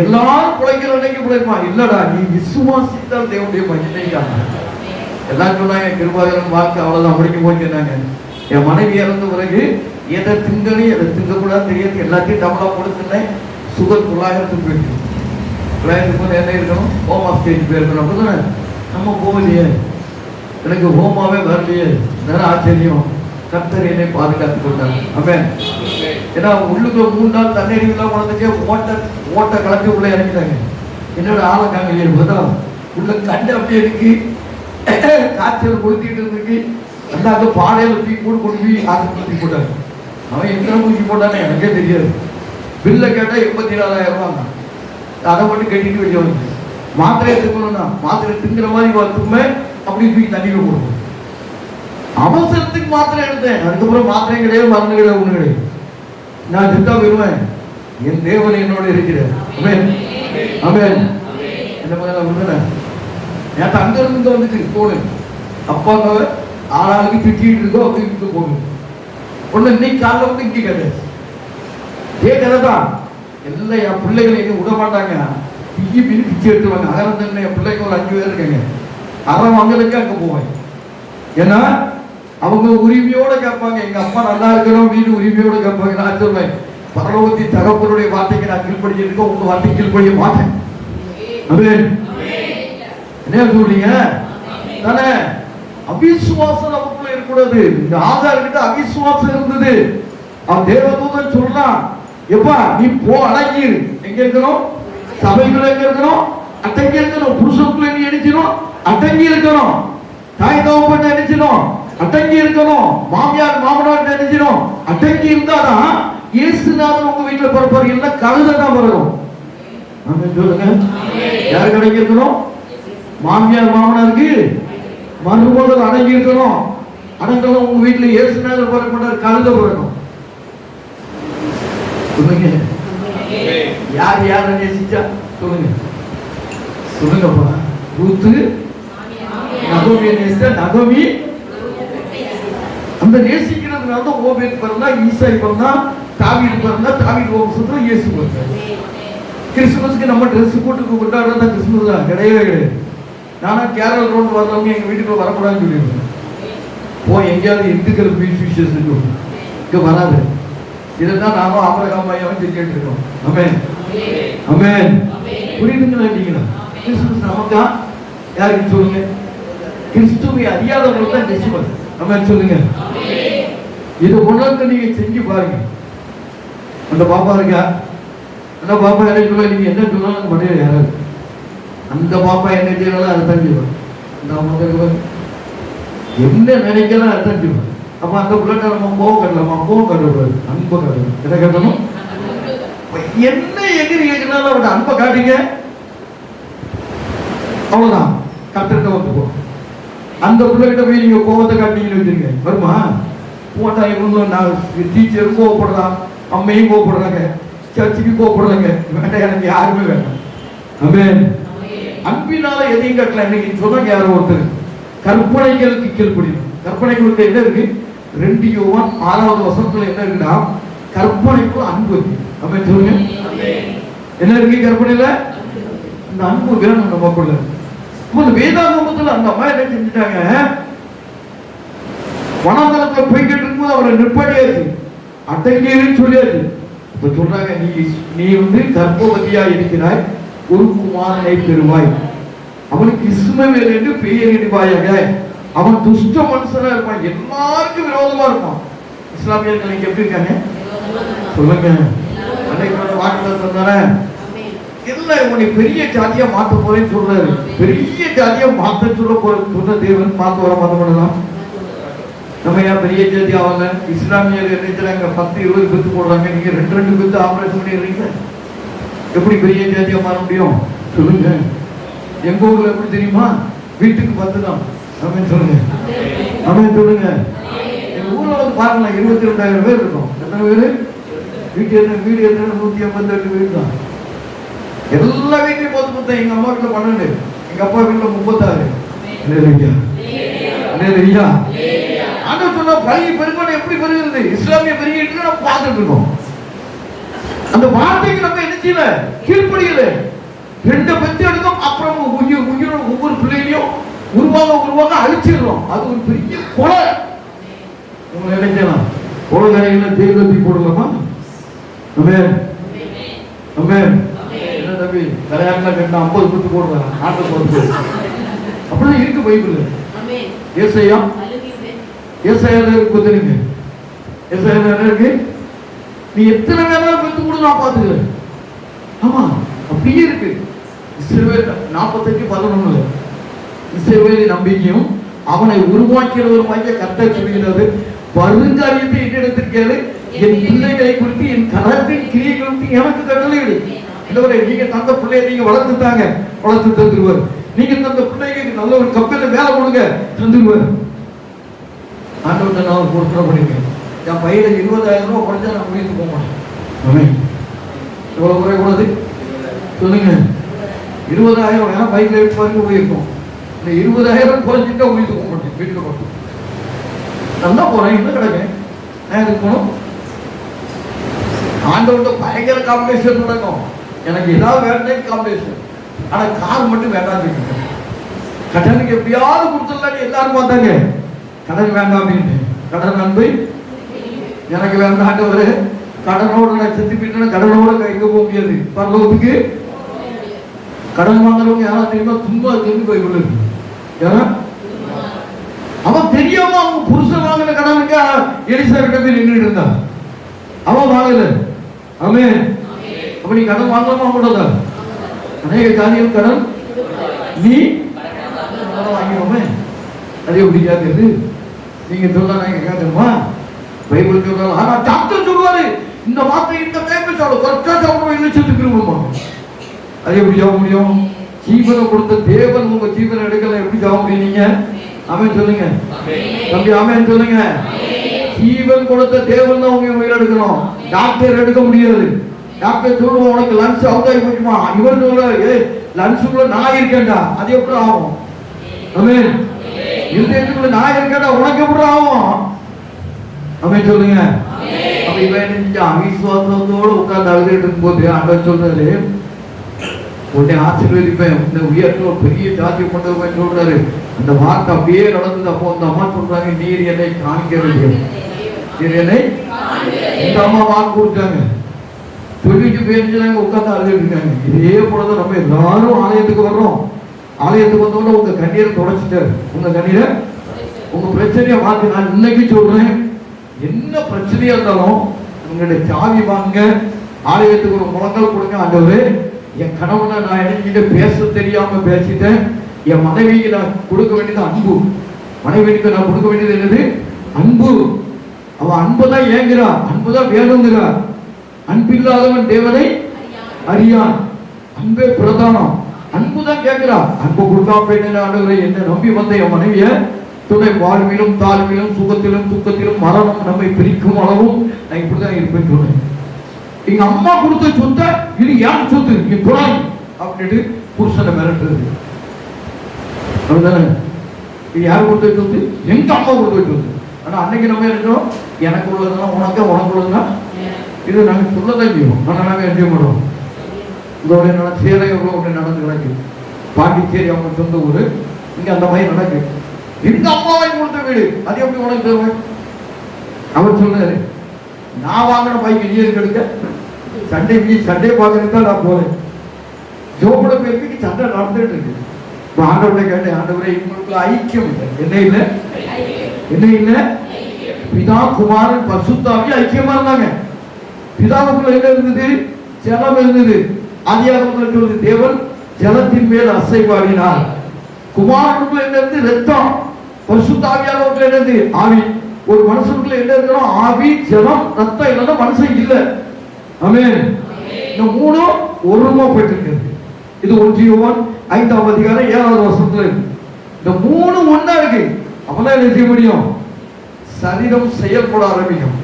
எல்லாரும் பிழைக்கிற அன்னைக்கு பிழைப்பான், இல்லடா நீ விசுவாசித்தால் தேவனுடைய மகிமைக்காக. எல்லாம் சொன்னாங்க, கிருபாகரன் வாக்கு அவ்வளவுதான் முடிக்க போய் சொன்னாங்க. என் மனைவி இறந்த பிறகு எதை திங்கணும் எதை திங்கக்கூடாது தெரியாது, எல்லாத்தையும் டபுளா கொடுத்துனேன். சுகர் 900 போயிட்டு, 900 என்ன இருக்கணும், ஹோமா ஸ்டேஜ் போயிருக்கணும். அப்படிதானே, நம்ம போகலையே, எனக்கு ஹோமாவே வரலையே. ஆச்சரியம், கர்த்தர் என்னை பாதுகாத்து கொண்டார். ஆமென். ஏன்னா உள்ளுக்குள்ள 3 நாள் தண்ணீர் குழந்தைக்கே ஓட்ட கலப்பி உள்ள இறங்கிட்டாங்க. என்னோட ஆளக்காங்க பதிலாம் உள்ள கண்டு அப்படியே இருக்கு, காய்ச்சல் கொளுத்திட்டு இருக்கு. அந்த பாடையில தூக்கி கூட கொண்டு போய் ஆஸ்பத்திரி போட்டாங்க. அவன் எத்தனை ஊசி போட்டானே எனக்கே தெரியாது. பில்ல கேட்டா 84,000 ரூபாங்க. அதை மட்டும் கட்டிட்டு வெளியே வந்து மாத்திரை எடுத்துக்கணும்னா மாத்திரை திங்கிற மாதிரி வரத்துக்குமே அப்படி தூக்கி தண்ணியில போடுவோம். அவசரத்துக்கு மாத்திரை எடுத்தேன், அதுக்கப்புறம் மாத்திரையும் கிடையாது, மருந்து கிடையாது, ஒண்ணு கிடையாது. நான் சித்தா போயிருவேன், என் தேவன் என்னோட இருக்கிறார். ஆமென் ஆமென். என்ன பண்ண நேற்று அங்க இருந்து வந்துட்டு போனேன். அப்பாங்க ஆளாளுக்கு திட்டிட்டு இருக்கோம், அப்படி போகணும். ஒண்ணு இன்னைக்கு காலைல வந்து இங்கே கிடையாது, ஏ கதை தான். எல்லாம் என் பிள்ளைகளை எங்க விட மாட்டாங்க, பிஜி பிச்சு எடுத்துவாங்க. அகரந்தன் என் பிள்ளைங்க ஒரு 5 பேர் இருக்காங்க. அரை வாங்கலுக்கு அங்க போவேன். ஏன்னா அவங்க உரிமையோட கேட்பாங்க, எங்க அப்பா நல்லா இருக்கிறோம் வீடு உரிமையோட கேட்பாங்க. நான் சொல்வேன், பரலோகத்தி தகப்பனுடைய வார்த்தைக்கு நான் கீழ்படிச்சிருக்கேன், உங்க வார்த்தை கீழ்படிய மாட்டேன். என்ன சொல்றீங்க தானே? அவிசுவாசம் நமக்குள்ள இருக்கக்கூடாது. இந்த ஆதார் கிட்ட அவிசுவாசம் இருந்தது. அவன் தேவதூதன் சொல்றான், எப்பா நீ போ அடங்கி. எங்க இருக்கணும், சபைக்குள்ள எங்க இருக்கணும், அடங்கி இருக்கணும். புருஷனுக்குள்ள நீ நினைச்சணும், அடங்கி இருக்கணும். தாய் தகப்பன் நினைச்சணும், அடங்கி இருக்கணும். மாமியார் மாமனார் நினைச்சணும், அடங்கி இருந்தாதான் இயேசுநாதன் உங்க வீட்டுல பிறப்பாரு. இல்ல கழுதான் பிறகும். சொல்லுங்க, யாருக்கு அடங்கி இருக்கணும்? மாமியார் மாமனாருக்கு மறுபோது அடங்கி இருக்கணும். அடங்கலாம் உங்க வீட்டுல இயேசுநாதர் பிறக்க மாட்டார், கழுத பிறக்கும். சொல்லுங்க, யார் யாரை நேசிச்சா சொல்லுங்க. சொல்லுங்கப்பா. ரூத்து நகோமியை நேசித்த நகோமி அந்த நேசிக்கிறதுனால தான் ஓபேத் பிறந்தா, ஈசாய் பிறந்தா, தாவீது பிறந்தா, தாவீது வம்சத்துல இயேசு பிறந்தார். கிறிஸ்துமஸ்க்கு நம்ம ட்ரெஸ் போட்டு கொண்டாடுறது தான் கிறிஸ்துமஸ் தான், கிடையவே கிடையாது. நானா கேரள் ரோடு வர்றவங்க எங்க வீட்டுக்குள்ள வரக்கூடாதுன்னு சொல்லிடுவேன். எங்கேயாவது இந்துக்கள் பீச் விஷஸ் இங்க வராது. இதைதான் நானும் ஆபிரகாம் ஐயாவும் செஞ்சுட்டு இருக்கோம். ஆமென் ஆமென். புரியுதுங்களா இல்லைங்களா? கிறிஸ்துமஸ் நமக்கா? யாருக்கு சொல்லுங்க? கிறிஸ்துவை அறியாதவங்களுக்கு தான் கிறிஸ்துமஸ். ஆமென் சொல்லுங்க. இதை கொண்டாந்து நீங்க செஞ்சு பாருங்க. அந்த பாப்பா இருக்கா? அந்த பாப்பா யாரையும் நீங்க என்ன சொன்னாலும் மனைவி யாராவது அந்த பாப்பா என்ன செய்யறாலும் அதை தான் செய்வாங்க. அந்த மக்களுக்கு என்ன நினைக்கலாம் அதை தான் செய்வாங்க. அப்ப அந்த பிள்ளைட்ட நம்ம கோவம் கட்டலாமா? கோவம் கட்டக்கூடாது, அன்பை காட்டணும். என்ன கட்டணும்? என்ன எகிரி எகிரினாலும் அவட அன்பை காட்டுங்க, அவ்வளவுதான். கத்துக்கிட்ட வந்துப்போம். அந்த பிள்ளைகிட்ட போய் நீங்க கோவத்தை காட்டிங்கன்னு வச்சிருங்க, வருமா? போட்டா இவங்க நான் டீச்சரும் கோவப்படுறான், அம்மையும் கோவப்படுறாங்க, சர்ச்சுக்கு கோவப்படுறாங்க. வேண்டாம், எனக்கு யாருமே வேண்டாம். ஆமென். அன்பினால எதையும் கட்டல. இன்னைக்கு சொன்னாங்க யாரோ ஒருத்தர், கற்பனைகளுக்கு கீழ்ப்படியும். கற்பனைகளுக்கு என்ன இருக்கு? 2 யோவான் 6வது வசனத்துல என்ன இருக்குன்னா, கற்பனைக்கு அன்பு இருக்கு. ஆமென் சொல்லுங்க. என்ன இருக்கு கற்பனையில? இந்த அன்பு வேணும் நமக்குள்ள. வேதாகமத்துல அந்த அம்மா என்ன செஞ்சுட்டாங்க, வனதளத்துல போய்கிட்டு இருக்கும்போது அவரை நிப்பாட்டியாச்சு, அடங்கியன்னு சொல்லியாச்சு. இப்ப சொல்றாங்க, நீ கர்ப்பவதியா இருக்கிறாய், ஒரு குமாரனை பெறுவாய், அவனுக்கு இஸ்மவேல் என்று பெயரிடுவாயாக. அவன் துஷ்ட மனுஷனா இருப்பான், எல்லாருக்கும் விரோதமா இருப்பான். இஸ்லாமியர்கள் நீங்க எப்படி இருக்காங்க சொல்லுங்க. அன்னைக்கு வாக்குல சொன்னாரே, இல்ல உன்னை பெரிய ஜாதியா மாத்த போறேன்னு சொல்றாரு. பெரிய ஜாதியா மாத்த சொன்ன தேவன் மாத்த வர மாத்த பண்ணலாம். நம்ம ஏன் பெரிய ஜாதி ஆகல? இஸ்லாமியர் நினைச்சாங்க 10-20 பெத்து போடுறாங்க, நீங்க 2 பெத்து ஆபரேஷன் பண்ணிடுறீங்க. எப்படி பெரிய ஜாதியா மாற முடியும் சொல்லுங்க? எங்க ஊர்ல எப்படி தெரியுமா? வீட்டுக்கு 10 தான். ஆமென் சொல்லுங்க. ஆமென் சொல்லுங்க. எங்க ஊர்ல பாருங்க, 22,000 பேர் இருக்கும். எத்தனை பேரு? வீடு 158 வீடு தான். எல்லா வீட்லயும் 10. எங்க அம்மா வீட்டுல 12, எங்க அப்பா வீட்டுல 36. ஆனா சொன்னா பழைய பெருமாள் எப்படி பெருகிறது? இஸ்லாமிய பெருகிட்டு நம்ம பார்த்துட்டு இருக்கோம். அந்த வார்த்தைக்கு நம்ம என்ன செய்யல? கீழ்ப்படியல. 2 பெத்து எடுக்கும், அப்புறம் ஒவ்வொரு பிள்ளைகளையும் உருவாக அழிச்சிடுறோம். அது ஒரு பெரிய கொலை. உங்களை என்ன செய்யலாம்? கொலைகாரிகளை தேர்தல் போடலாமா? ஆமென் ஆமென். என்ன தம்பி கல்யாணம் கட்டினா 50 பெத்து போடுறாங்க, ஆண்டு போடுறது அப்படிதான் இருக்கு பைபிள். ஏசாயா குதிரைங்க. ஏசாயா இருக்கு, நீ எத்தனை வேணாலும் பெத்து கூட நான் பார்த்துக்கிறேன். ஆமா அப்படியே இருக்கு. இஸ்ரவேல் 45:11 இஸ்ரவேலின் நம்பிக்கையும் அவனை உருவாக்கிறவருமாகிய கர்த்தர் சொல்கிறது, வருங்காரியத்தை என்னிடத்திற்கு என் பிள்ளைகளை குறித்து என் கரத்தின் கிரியை குறித்து எனக்கு கட்டளையிடு. இல்லவரே, நீங்க தந்த பிள்ளையை நீங்க வளர்த்து தந்துருவார். நீங்க தந்த பிள்ளைக்கு நல்ல ஒரு கப்பல்ல வேலை கொடுங்க, தந்துருவார். ஆண்டவர்கிட்ட நான் பொறுப்புற பண்ணிருக்கேன். என் பையில 20,000 ரூபாய் குறைஞ்சா நான் முடித்து போக மாட்டேன். எவ்வளவு குறைக்கூடாது சொல்லுங்க? 20,000 வேணா பைக்ல எடுத்து பாருங்க போயிருக்கோம். இந்த 20,000 குறைஞ்சிட்டா முடித்து போக மாட்டேன். வீட்டுக்கு போட்டோம் நல்லா போறேன், என்ன கிடக்கு நான் எதுக்கு போகணும்? ஆண்டவர்கிட்ட பயங்கர காம்படிஷன் நடக்கும். எனக்கு ஏதாவது வேண்டாம் காம்படிஷன். ஆனா கார் மட்டும் வேண்டாம். கடனுக்கு எப்படியாவது கொடுத்துடலாம் எல்லாரும் பார்த்தாங்க. கடன் வேண்டாம் அப்படின்னு. கடன் நன்மை எனக்கு வேண்டாம் ஆண்டவரே. கடனோட நான் செத்து போயிட்டேன்னா கடனோட எங்க போக முடியாது பரலோகத்துக்கு. கடன் வாங்குறவங்க யாரும் தெரியுமா? துன்பா தெரிஞ்சு போய் கொள்ளு. யாரா அவன் தெரியாம அவங்க புருஷன் வாங்கின கடனுக்கு எலிசா கிட்ட போய் நின்றுட்டு இருந்தான். அவன் வாங்கல. ஆமென். அப்ப நீ கடன் வாங்கலாமா கூடாதா? அநேக காரியம் கடன் நீ வாங்கினோமே, அது எப்படி கேட்குது? நீங்க சொல்ல நாங்க கேட்கணுமா? பைபிள் சொல்றாங்க. ஆனா டாக்டர் சொல்லுவாரு, இந்த வார்த்தை இந்த டைம் சாப்பிடும், கரெக்டா சாப்பிடுவோம், இல்லை செத்துக்கிறோமா? அது எப்படி சாப்பிட முடியும்? ஜீவனை கொடுத்த தேவன் உங்க ஜீவனை எடுக்கல, எப்படி சாப்பிட முடியும் நீங்க? ஆமென் சொல்லுங்க தம்பி. ஆமென் சொல்லுங்க. ஜீவன் கொடுத்த தேவன் தான் உங்க உயிர் எடுக்கணும், டாக்டர் எடுக்க முடியாது. டாக்டர் சொல்லுவோம் உனக்கு லங்ஸ் அவுட் ஆகி போச்சுமா, இவர் சொல்றாரு லன்ஸுக்குள்ள நான் இருக்கேன்டா, அது எப்படி ஆகும்? ஆமென். இருதயத்துக்குள்ள நான் இருக்கேன்டா, உனக்கு எப்படி ஆகும்? ஆமென் சொல்லுங்க. அப்ப இவன் அவிசுவாசத்தோடு உட்கார்ந்து அழுதுட்டு இருக்கும்போது ஆண்டவர் சொல்றாரு, உன்னை ஆசீர்வதிப்பேன், இந்த உயர்த்த பெரிய ஜாதி கொண்டு போய் சொல்றாரு. அந்த வார்த்தை அப்படியே நடந்தது. அப்போ அந்த அம்மா சொல்றாங்க, நீர் என்னை காண்கிறது, நீர் என்னை. இந்த அம்மா வாக்கு கொடுத்தாங்க, சொல்லிட்டு பேருச்சுனாங்க, உட்கார்ந்து அழுதுட்டு இருக்காங்க. இதே போலதான் நம்ம எல்லாரும் ஆலயத்துக்கு வர்றோம். ஆலயத்துக்கு வந்தோம்னா உங்க கண்ணீரை தொடச்சிட்டாரு. உங்க கண்ணீரை, உங்க பிரச்சனையை பார்த்து நான் இன்னைக்கு சொல்றேன், என்ன பிரச்சனையா இருந்தாலும் உங்களுடைய சாவி வாங்க, ஆலயத்துக்கு ஒரு முழங்கல் கொடுங்க. ஆண்டவரே, என் கணவனை நான் இணைஞ்சிட்டு பேச தெரியாம பேசிட்டேன், என் மனைவிக்கு நான் கொடுக்க வேண்டியது அன்பு, மனைவிக்கு நான் கொடுக்க வேண்டியது என்னது? அன்பு. அவன் அன்புதான் ஏங்குறா, அன்புதான் வேணுங்கிறா. அன்பில்லாதவன் தேவனை அறியான். அன்பே பிரதானம், அன்புதான் கேட்கிறா. அன்பு கொடுக்காம ஆண்டவரை, என்ன நம்பி வந்த என் மனைவிய துணை வாழ்விலும் தாழ்விலும் சுகத்திலும் துக்கத்திலும் மரணம் நம்மை பிரிக்கும் அளவும் நான் இப்படிதான் இருப்பேன் சொன்னேன். எங்க அம்மா கொடுத்த சொத்தை இது யார் சொத்து, நீ புறாய் அப்படின்ட்டு புருஷனை மிரட்டுறது. இது யார் கொடுத்த சொத்து? எங்க அம்மா கொடுத்த சொத்து. ஆனா அன்னைக்கு நம்ம இருக்கோம், எனக்கு உள்ளதுன்னா உனக்கு, உனக்கு உள்ளதுன்னா இது நாங்க சொல்லதான் செய்வோம். ஆனா நாங்க என்ன செய்ய மாட்டோம். இதோட சேலையோட நடந்து கிடக்கு. பாண்டிச்சேரி அவங்க சொந்த ஊரு, இங்க அந்த மாதிரி நடக்கு. எங்க அம்மாவை கொடுத்த வீடு, அது எப்படி உனக்கு தருவேன்? அவர் சொன்னாரு, நான் வாங்கின பைக்கு நீ எதுக்கு எடுக்க? சண்டை பார்க்கறதுக்கு தான் நான் போறேன். ஜோபோட பேருக்கு சண்டை நடந்துட்டு இருக்கு. ஆண்டவரை கேட்டேன், ஆண்டவரை இவங்களுக்கு ஐக்கியம் இல்லை. என்ன இல்லை? என்ன இல்லை? பிதா குமாரன் பரிசுத்தாவி ஐக்கியமா இருந்தாங்க. பிதாவுக்குள்ள என்ன இருந்தது? ஜலம் இருந்தது. ஆதியாகமத்தில் சொல்லுது, தேவன் ஜலத்தின் மேல் அசைவாடினார். குமாரனுக்குள்ள என்ன இருந்து? ரத்தம். பரிசுத்தாவியானவர்கள் என்னது? ஆவி. ஒரு மனுஷனுக்குள்ள என்ன இருக்கணும்? ஆவி, ஜலம், ரத்தம். இல்லைன்னா மனுஷன் இல்லை. ஆமென். இந்த மூணும் ஒருமைப்பட்டிருக்கிறது. இது 1 யோவான் 5ஆம் அதிகாரம் 7வது வசனத்துல இருக்கு. இந்த மூணு ஒண்ணா இருக்கு. அப்பதான் என்ன செய்ய முடியும்? சரீரம் செயல்பட ஆரம்பிக்கும்.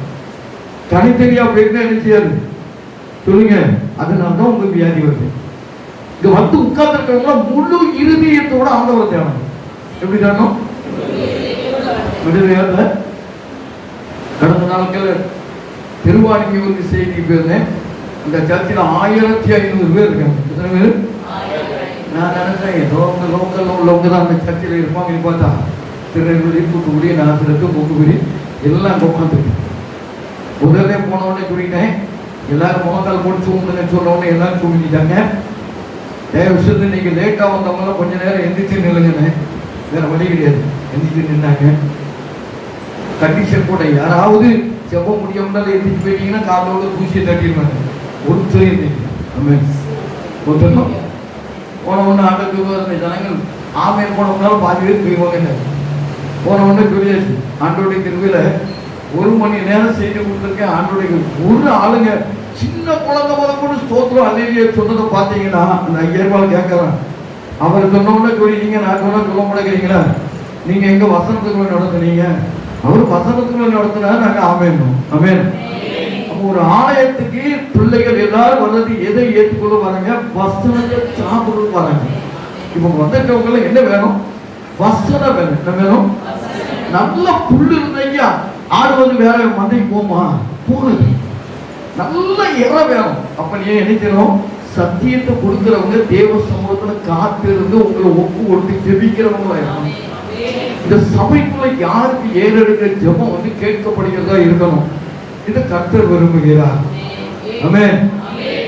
தனித்தனியா போயிருந்தா என்ன செய்யாது? சொல்லுங்க. அதனாலதான் உங்களுக்கு வியாதி வருது. இங்க வந்து உட்கார்ந்து இருக்கிறவங்க முழு இருதயத்தோட ஆண்டவரை தேடணும். எப்படி தேடணும்? விடுதலை. கடந்த நாட்கள் திருவாணியூருக்கு செய்தி போயிருந்தேன். இந்த சர்ச்சில் 1500 பேர் இருக்காங்க. எத்தனை பேர்? நான் நினைச்சேன் லோக்கல்ல உள்ளவங்க தான் அந்த சர்ச்சில் இருப்பாங்க. பார்த்தா திருநெல்வேலி, தூத்துக்குடி, நாசிரத்து, மூக்குபிரி எல்லாம் உட்காந்துருக்கு. முதல்ல போன உடனே சொல்லிட்டேன், எல்லாரும் முகத்தால் போட்டு தூங்குன்னு சொல்ல உடனே எல்லாரும் தூங்கிட்டாங்க. விஷயத்துல நீங்க லேட்டா வந்தவங்களாம் கொஞ்ச நேரம் எந்திரிச்சு நில்லுங்கன்னு, வேற வழி கிடையாது. எந்திரிச்சு நின்னாங்க. கண்டிஷன் கூட யாராவது செவ்வ முடியாம எந்திரிச்சு போயிட்டீங்கன்னா காலோட தூசியை தட்டிடுவாங்க. ஒருத்தர் ஒருத்தரும் போன ஒண்ணு ஆண்டத்துக்கு ஜனங்கள் ஆமையன் போனவங்களால பாதி பேர் போய்வாங்க. போன ஒண்ணு சொல்லியாச்சு, ஆண்டோடைய திருவிழா 1 மணி நேரம் செய்து கொடுத்துருக்கேன். ஆண்டோடைய ஒரு ஆளுங்க சின்ன குழந்தை முதல் கூட ஸ்தோத்திரம் அல்லேலூயா சொன்னதை பார்த்தீங்கன்னா அந்த 5000 ரூபாய் கேட்கறான். அவர் சொன்னோம்னா சொல்லிட்டீங்க, நான் சொன்னா சொல்ல மாட்டேங்கிறீங்களா? நீங்க எங்க வசனத்துக்குள்ள நடத்துனீங்க? அவர் வசனத்துக்குள்ள நடத்தினா நாங்க ஆமேனும். ஆமேன். அப்போ ஒரு ஆலயத்துக்கு பிள்ளைகள் எல்லாரும் வர்றது எதை ஏற்றுக்கொள்ள வராங்க? வசனத்தை சாப்பிட வராங்க. இப்ப வந்துட்டவங்க என்ன வேணும்? வசனம் வேணும். என்ன வேணும்? நல்ல புல்லு இருந்தீங்க, ஆடு வந்து வேற மந்தைக்கு போமா போகுது. நல்ல இற வேணும். அப்ப நீ நினைக்கிறோம், சத்தியத்தை கொடுக்கிறவங்க தேவ சமூகத்துல காத்திருந்து உங்களை ஒப்பு கொடுத்து ஜெபிக்கிறவங்களா இருக்கணும். இந்த சபைக்குள்ள யாருக்கு ஏறெடுக்கிற ஜெபம் வந்து கேட்கப்படுகிறதா இருக்கணும். இது கர்த்தர் விரும்புகிறார். ஆமென்.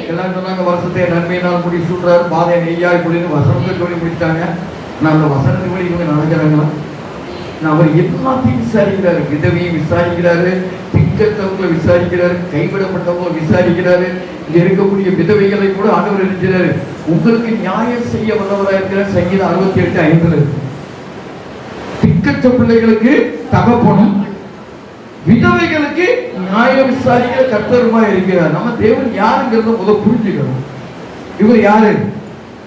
எல்லாம் சொன்னாங்க, வருஷத்தை நன்மையினால் முடி சொல்றாரு, பாதை நெய்யாய் குடின்னு வசனத்தை சொல்லி முடிச்சாங்க. நான் அந்த வசனத்துக்கு இவங்க நடக்கிறாங்களா? அவர் எல்லாத்தையும் விசாரிக்கிறாரு. விதவையும் விசாரிக்கிறாரு, திக்கத்தவங்களை விசாரிக்கிறாரு, கைவிடப்பட்டவங்களை விசாரிக்கிறாரு. இங்க இருக்கக்கூடிய விதவைகளை கூட ஆண்டவர் இருக்கிறாரு. உங்களுக்கு நியாயம் செய்ய வல்லவராக இருக்கிற சங்கீதம் 68:5 இருக்கு. திக்கற்ற பிள்ளைகளுக்கு தகப்பனும் விதவைகளுக்கு நியாயம் விசாரிக்கிற கர்த்தருமா இருக்கிறார். நம்ம தேவன் யாருங்கிறத முதல் புரிஞ்சுக்கணும். இவர் யாரு?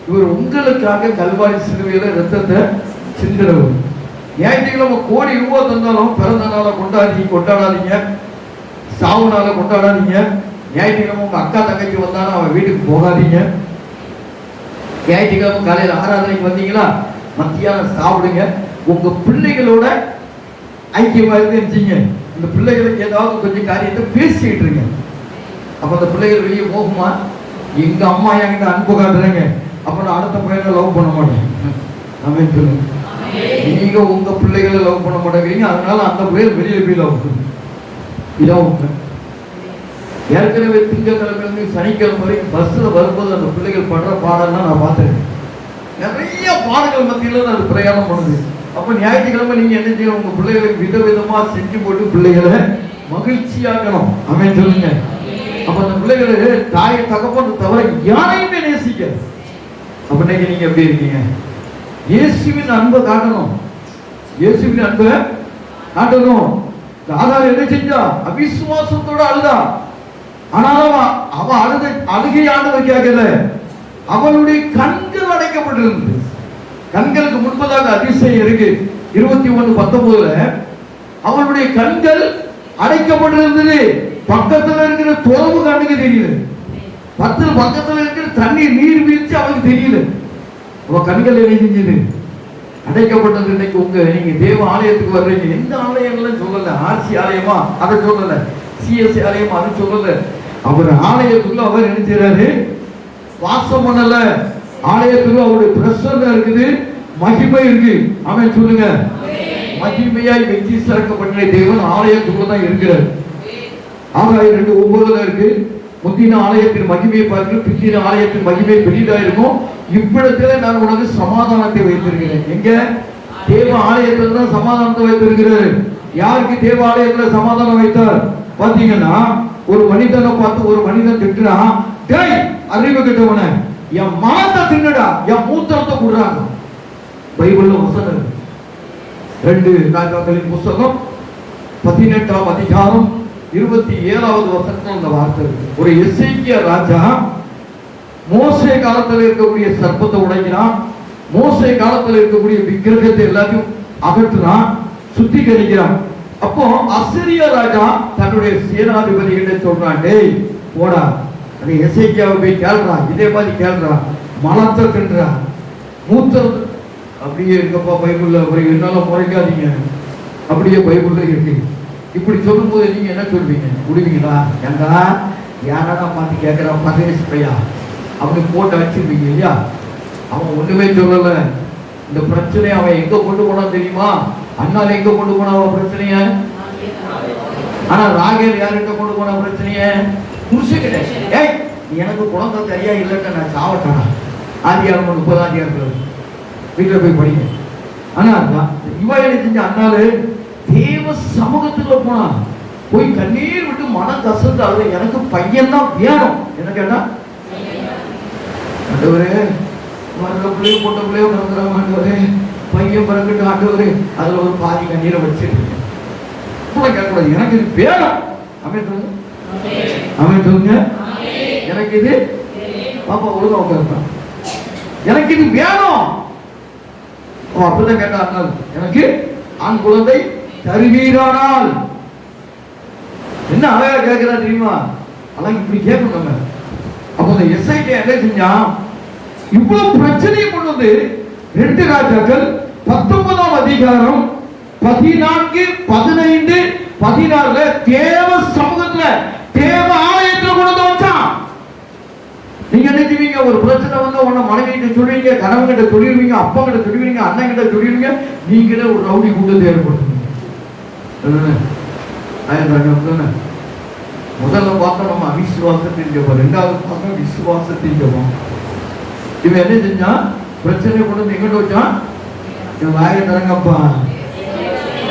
இவர் உங்களுக்காக கல்வாரி சிலுவையில ரத்தத்தை சிந்துறவர். ஞாயிற்றுக்கிழமை கோடி ரூபாய் தந்தாலும் பிறந்த நாளை கொண்டாடாதீங்க, சாவு நாளை கொண்டாடாதீங்க. ஞாயிற்றுக்கிழமை உங்க அக்கா தங்கச்சி வந்தாலும் அவன் வீட்டுக்கு போகாதீங்க. ஞாயிற்றுக்கிழமை காலையில் ஆராதனைக்கு வந்தீங்களா, மத்தியானம் சாப்பிடுங்க. உங்க பிள்ளைகளோட ஐக்கியமா இருந்துச்சிங்க. இந்த பிள்ளைகளுக்கு ஏதாவது கொஞ்சம் காரியத்தை பேசிட்டு இருங்க. அப்ப அந்த பிள்ளைகள் வெளியே போகுமா, எங்க அம்மா என்கிட்ட அன்பு காட்டுறேங்க, அப்ப நான் அடுத்த பையனை லவ் பண்ண மாட்டேன். ஆமென் சொல்லுங்க. நீங்க உங்க பிள்ளைகளை லவ் பண்ண மாட்டேங்கிறீங்க, அதனால அந்த பிள்ளைகள் வெளியே போய் லவ் பண்ணுங்க. இதான் உண்மை. ஏற்கனவே திங்கட்கிழமை சனிக்கிழமை வரைக்கும் பஸ்ல வரும்போது அந்த பிள்ளைகள் படுற பாடம்லாம் நான் பார்த்துருக்கேன். நிறைய பாடங்கள் மத்தியில அது பிரயாணம் பண்ணுது. அப்ப ஞாயிற்றுக்கிழமை நீங்க என்ன செய்யணும், உங்க பிள்ளைகளுக்கு விதவிதமா செஞ்சு போட்டு பிள்ளைகளை மகிழ்ச்சியாக்கணும். ஆமென் சொல்லுங்க. அப்ப அந்த பிள்ளைகளை தாயை தகப்பன் தவிர யாரையுமே நேசிக்க. அப்ப இன்னைக்கு நீங்க எப்படி இருக்கீங்க? இயேசுவின் அன்பை காட்டணும். இயேசுவின் அன்பை காட்டணும். ஆதாரம் என்ன செஞ்சா, அவிசுவாசத்தோட அழுதா. ஆனாலும் அவ அழுகை ஆண்டவர் கேட்கல, அவளுடைய கண்கள் அடைக்கப்பட்டிருந்தது. கண்களுக்கு முன்பதாக அதிசயம் இருக்கு. 21:19 அவளுடைய கண்கள் அடைக்கப்பட்டிருந்தது. பக்கத்துல இருக்கிற துறவு கண்ணுக்கு தெரியல. பக்கத்துல இருக்கிற தண்ணீர் நீர் வீழ்ச்சி அவளுக்கு தெரியல. அவ கண்கள் என்ன செஞ்சது, அடைக்கப்பட்டது. இன்னைக்கு நீங்க தேவ ஆலயத்துக்கு வர்றீங்க, எந்த ஆலயங்களும் சொல்லல, ஆர்சி ஆலயமா அதை சொல்லல, சிஎஸ்சி ஆலயமா அதை சொல்லல. அவர் ஆலயத்துக்குள்ள அவர் என்ன செய்யறாரு, வாசம் பண்ணல. ஆலயத்துக்குள்ள அவருடைய பிரசன்னம் இருக்குது, மகிமை இருக்கு. ஆமென் சொல்லுங்க. மகிமையாய் வெற்றி சேர்க்கப்பட்ட தேவன் ஆலயத்துக்குள்ள தான் இருக்கிறார். ஆகாயம் 2:9 இருக்கு. முந்தின ஆலயத்தின் மகிமையை பார்த்து பிந்தின ஆலயத்தின் மகிமை பெரிதா இருக்கும். இவ்விடத்துல நான் உனக்கு சமாதானத்தை வைத்திருக்கிறேன். எங்க? தேவ ஆலயத்துல தான் சமாதானத்தை வைத்திருக்கிறார். யாருக்கு தேவ ஆலயத்துல சமாதானம் வைத்தார் பாத்தீங்கன்னா, ஒரு மனிதனை பார்த்து ஒரு மனிதன் திட்டுறா, டேய் அறிவு கெட்டவன, என் மனத்தை தின்னுடா, என் மூத்திரத்தை குடுறாங்க. பைபிள்ல வசனம் 2 ராஜாக்களின் புத்தகம் 18ஆம் அதிகாரம் 27வது வசனத்துல அந்த வார்த்தை இருக்கு. ஒரு எசேக்கியா ராஜா மோசே காலத்துல இருக்கக்கூடிய சர்ப்பத்தை உடைக்கிறான். மோசே காலத்துல இருக்கக்கூடிய விக்கிரகத்தை எல்லாத்தையும் அகற்றுறான், சுத்திகரிக்கிறான். அப்போ அசிரிய ராஜா தன்னுடைய சேனாதிபதி கிட்ட சொல்றான், டேய் போடா, அது எசேக்கியாவை போய் கேள்றான், இதே மாதிரி கேள்றான், மலத்தை தின்றா, மூத்திரம் அப்படியே இருக்கப்பா பைபிள்ல. என்னால முறைக்காதீங்க, அப்படியே பைபிள்ல இருக்கு. இப்படி சொல்லும் போது நீங்க என்ன சொல்வீங்க, விடுவீங்களா? ஏண்டா யாரா பார்த்து கேட்கிறான், பரதேஷ் பையா அப்படி போட்டு வச்சிருப்பீங்க இல்லையா? அவன் ஒண்ணுமே சொல்லல. இந்த பிரச்சனையை அவன் எங்க கொண்டு போனா தெரியுமா? அண்ணால எங்க கொண்டு போனா பிரச்சனைய? ஆனா ராகேல் யார்கிட்ட கொண்டு போனா பிரச்சனைய? புருஷன்கிட்ட. ஏய் எனக்கு குழந்தை சரியா இல்லைன்னு நான் சாவட்டானா? ஆதியாகமம் 30ஆம் அதிகாரத்துல வீட்டுல போய் படிங்க. ஆனா இவ என்ன செஞ்ச, அண்ணாலு தேவ சமூகத்துக்குள்ள போனா, போய் கண்ணீர் விட்டு மனம் கசந்து அழுத, எனக்கு பையன் தான் வேணும். என்ன கேட்டா, ஆண்டவரே வர்ற பிள்ளைய போட்ட பிள்ளைய பிறந்துறாங்க, ஆண்டவரே பையன் பிறகுட்டு, ஆண்டவரே அதுல ஒரு பாதி கண்ணீரை வச்சிருக்கீங்க. கேட்கக்கூடாது, எனக்கு இது வேணும். அமே சொல்லுங்க, அமே சொல்லுங்க, எனக்கு இது பாப்பா ஒழுங்கா உட்கார்ந்தான், எனக்கு இது வேணும். அப்படிதான் கேட்டா, எனக்கு ஆண் குழந்தை தருவீரானால். என்ன அழகா கேட்கிறா தெரியுமா? அழகு இப்படி கேட்கணும் நம்ம. அப்போ இந்த எஸ்ஐடி என்ன செஞ்சா, இவ்வளவு பிரச்சனையை கொண்டு வந்து 2 ராஜாக்கள் 19ஆம் அதிகாரம் 14, 15, 16 தேவ சமூகத்துல தேவ ஆலயத்துல கொண்டு வந்து வச்சான். நீங்க என்ன செய்வீங்க, ஒரு பிரச்சனை வந்து உன்னை மனைவி கிட்ட சொல்லுவீங்க, கணவன் கிட்ட சொல்லிடுவீங்க, அப்பா கிட்ட சொல்லிடுவீங்க, அண்ணன் கிட்ட சொல்லிடுவீங்க, நீங்களே ஒரு ரவுடி கூட்டத்தை ஏற்படுத்துவீங்க. முதல்ல பார்த்தா நம்ம அவிசுவாசத்தின் ஜெபம், 2வது பார்த்தா விசுவாசத்தின் ஜெபம். இவன் என்ன செஞ்சா, பிரச்சனை கொண்டு வந்து எங்கிட்ட வச்சான், இவன் வாயை தரங்கப்பா,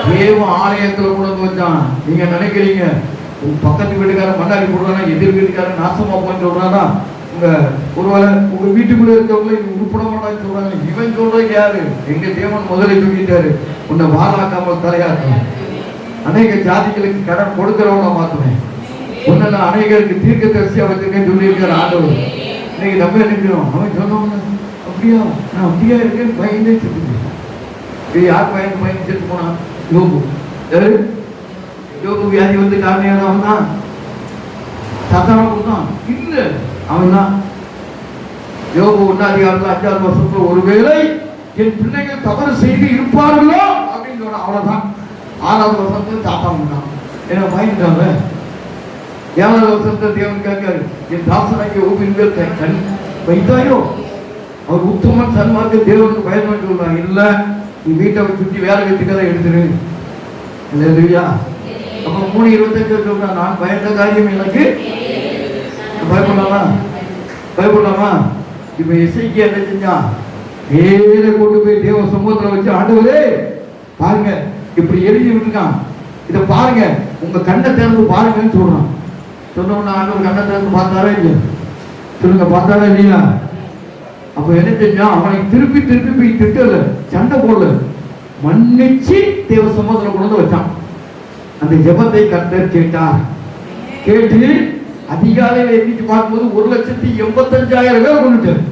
தேவ ஆலயத்துல கொண்டு வந்து வச்சான். நீங்க நினைக்கிறீங்க உங்க பக்கத்து வீட்டுக்காரன் மண்ணாடி போடுறானா, எதிர் வீட்டுக்காரன் நாசமா போன்னு சொல்றானா, ஒருவேளை உங்க வீட்டுக்குள்ள இருக்கவங்கள உருப்பட மாட்டான்னு சொல்றாங்க. இவன் சொல்றது யாரு? எங்க தேவன் முதல்ல சொல்லிட்டாரு, உன்னை வாழாக்காமல் தலையாக்கும், அநேக ஜாதிகளுக்கு கடன் கொடுக்கிறவன மாத்துவேன், உன்னை நான் அநேகருக்கு தீர்க்க தரிசியா வச்சிருக்கேன்னு சொல்லியிருக்காரு ஆண்டவர். இன்னைக்கு நம்ம நினைக்கிறோம், அவன் சொன்னவங்க அப்படியா, நான் அப்படியா இருக்கேன், பயந்தே செத்து. யார் பயந்து செத்து போனான்? யோபு. யோபு வியாதி வந்து காரணம் அவன் தான், சத்தான கொடுத்தான் இல்ல, அவன் தான். யோபு 1:5 ஒருவேளை என் பிள்ளைகள் தவறு செய்து இருப்பார்களோ அப்படின்னு சொன்னா அவ்வளவுதான். 6வது வசனத்துல சாப்பாங்க என்ன பயந்துட்டாங்க. 7வது வசனத்துல தேவன் கேட்காரு, என் தாசனாகிய யோபின் மேல் கண் வைத்தாயோ, அவர் உத்தமன் சன்மார்க்க தேவனுக்கு பயன்பட்டு சொல்றாங்க. இல்ல, நீ வீட்டை சுற்றி வேலை வச்சுக்கதை எடுத்துரு. இல்லையா? அப்ப 3:25 சொல்றா, நான் பயந்த காரியம் எனக்கு பயப்படலாமா? பயப்படலாமா? இப்ப இசைக்கு என்ன செஞ்சான்? நேர கொண்டு போய் தேவ சமூகத்துல வச்சு, ஆண்டவரே பாருங்க இப்படி எழுதி விட்டுருக்கான், இதை பாருங்க, உங்க கண்ணை திறந்து பாருங்கன்னு சொல்றான். சொன்னோம்னா ஆண்டவர் கண்ணை திறந்து பார்த்தாரா இல்லையா? சொல்லுங்க, பார்த்தாரா இல்லையா? அப்ப என்ன செஞ்சான்? அவனை திருப்பி திருப்பி போய் திட்டல, சண்டை போடல, மன்னிச்சு தேவ சமூகத்துல கொண்டு வந்து வச்சான். அந்த ஜெபத்தை கர்த்தர் கேட்டார். கேட்டு அதிகாலையில் எண்ணிட்டு பார்க்கும்போது 1,85,000 பேர் கொண்டுட்டார்.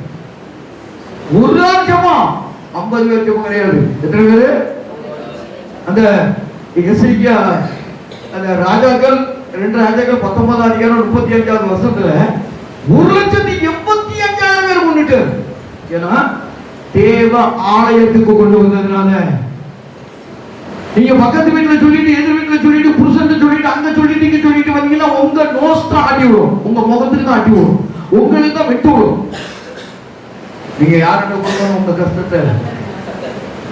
ஒரு லட்சமா 50 பேர் ஜெபம் கிடையாது. எத்தனை பேரு? அந்த எசேக்கியா அந்த ராஜாக்கள் 2 ராஜாக்கள் 19 அதிகாரம் 35வது வருஷத்துல 1,85,000 பேர் கொண்டுட்டார். ஏன்னா தேவ ஆலயத்துக்கு கொண்டு வந்ததுனால. நீங்க பக்கத்து வீட்டுல சொல்லிட்டு, எதிர் வீட்டுல சொல்லிட்டு, புருஷன் சொல்லிட்டு, அங்க சொல்லிட்டு, இங்க சொல்லிட்டு வந்தீங்கன்னா உங்க நோஸ் தான் ஆட்டி விடும், உங்க முகத்துக்கு தான் ஆட்டி விடும், உங்களுக்கு தான் வெட்டு விடும். நீங்க யார்கிட்ட கொடுக்கணும் உங்க கஷ்டத்தை?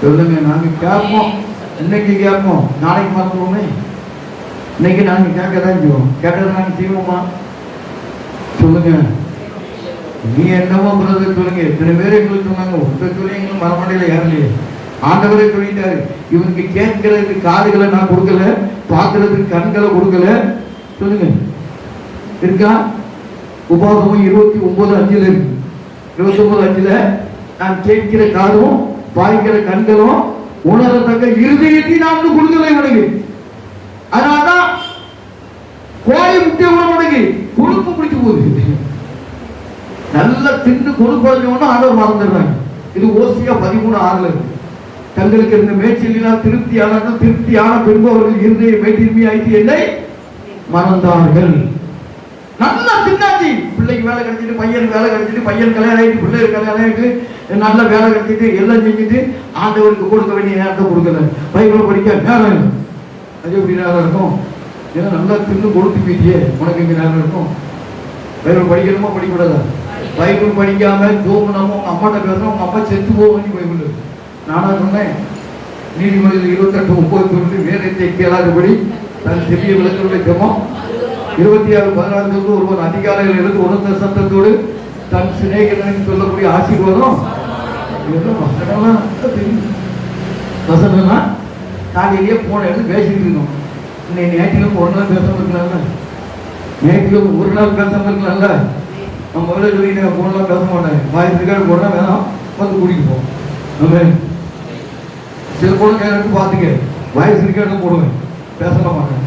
சொல்லுங்க, நாங்க கேட்போம். இன்னைக்கு கேட்போம், நாளைக்கு மறந்துடுவோமே. இன்னைக்கு நாங்க கேட்கதான் செய்வோம். கேட்டதை நாங்க செய்வோமா? சொல்லுங்க. நீ என்னவோ பிரதர் சொல்லுங்க. எத்தனை பேர் எங்களுக்கு சொன்னாங்க, ஒருத்தர் சொல்லி எங்களுக்கு மரமண்டையில ஏறலையே. ஆண்டவரே சொல்லிட்டாரு, இவனுக்கு கேட்கிறதுக்கு காதுகளை நான் கொடுக்கல, பார்க்கறதுக்கு கண்களை கொடுக்கல. சொல்லுங்க, இருக்கா? உபாகமம் 29:5 இருக்கு. 29:5 நான் கேட்கிற காதும் பார்க்கிற கண்களும் உணரத்தக்க இருதயத்தை நான் கொடுக்கல இவனுக்கு. அதனாலதான் கோழி முட்டை உணவுக்கு கொழுப்பு பிடிச்சு போகுது. நல்லா தின்னு கொழுப்படைஞ்சவொன்னு ஆண்டவர் மறந்துடுறாங்க. இது ஓசியா 13:6 இருக்கு. தங்களுக்கு இருந்த மேய்ச்சலினால் திருப்தியான பின்பு அவர்கள் இருதய மேய்த்திரும்பி ஆயிட்டு என்னை மறந்தார்கள். நல்லா தின்னாச்சு, பிள்ளைக்கு வேலை கிடைச்சிட்டு, பையனுக்கு வேலை கிடைச்சிட்டு, பையன் கல்யாணம் ஆயிட்டு, பிள்ளைக்கு கல்யாணம் ஆயிட்டு, நல்ல வேலை கிடைச்சிட்டு, எல்லாம் செஞ்சுட்டு ஆண்டவருக்கு கொடுக்க வேண்டிய நேரத்தை கொடுக்கல. பைபிள் படிக்க நேரம் இல்லை. அது எப்படி நேரம் இருக்கும்? ஏன்னா நல்லா தின்னு கொடுத்து போயிட்டியே, உனக்கு இங்க நேரம் இருக்கும். பைபிள் படிக்கணுமா படிக்கூடாதா? பைபிள் படிக்காம ஜோமுனாம உங்க அம்மாட்ட பேசணும், உங்க அம்மா செத்து போவோம். பைபிள் நானா சொன்னேன்? நீதிமொழியில் 28:30 சொல்லிட்டு வேதத்தை கேளாதபடி தன் சிறிய விளக்குடைய ஜெபம் 26:16 ஒருவன் அதிகாலையில் எடுத்து உணர்ந்த சத்தத்தோடு தன் சிநேகிதனுக்கு சொல்லக்கூடிய ஆசீர்வாதம். வசனம்னா காலையிலேயே போன எடுத்து பேசிட்டு இருக்கோம். இன்னைக்கு நேற்றிலும் ஒரு நாள் பேசாம இருக்கலாம்ல, நேற்றிலும் ஒரு நாள் பேசாம இருக்கலாம்ல. நம்ம முதல்ல சொல்லி போனலாம் பேச மாட்டேன், வாய்ஸ் ரெக்கார்டு போனா வேணாம் வந்து கூட்டிட்டு போவோம். சில போல கேட்டு பார்த்துக்க, வாய்ஸ் ரெக்கார்டு போடுவேன், பேசலாம் மாட்டேன்.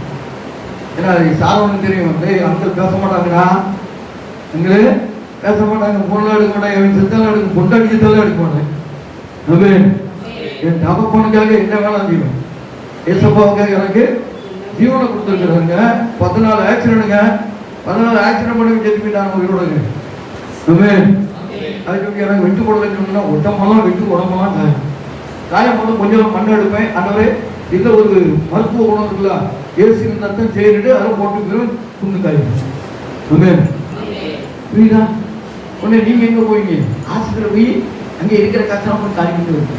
ஏன்னா சாரவனுக்கு தெரியும், அங்கே பேச மாட்டாங்கடா, எங்களே பேச மாட்டாங்க, பொண்ணெல்லாம் எடுக்க மாட்டாங்க, என் செத்தெல்லாம் எடுக்க, பொண்டாடி செத்தெல்லாம் எடுக்க மாட்டேன். என் தகப்பனுக்காக என்ன வேணாம் செய்வேன். ஏசப்பாவுக்காக எனக்கு ஜீவனை கொடுத்துருக்குறாங்க. 14 ஆக்சிடென்ட்டுங்க, 14 ஆக்சிடென்ட் பண்ணி செத்து போயிட்டாங்க உயிரோடுங்க. அதுக்கு எனக்கு விட்டு போடலன்னு சொன்னா உடம்பெல்லாம் விட்டு உடம்பெல்லாம் காயம் போது கொஞ்சம் மண் எடுப்பேன். அந்தவரே இல்லை ஒரு மருத்துவ குணம் இருக்குல்ல, ஏசின் தத்தம் செய்துட்டு அதை போட்டு துண்டு காயும். புரியுதா? உடனே நீங்க எங்க போவீங்க? ஆஸ்பத்திரி போய் அங்க இருக்கிற கஷ்டம் போய் காய்க்கிட்டு இருக்கு.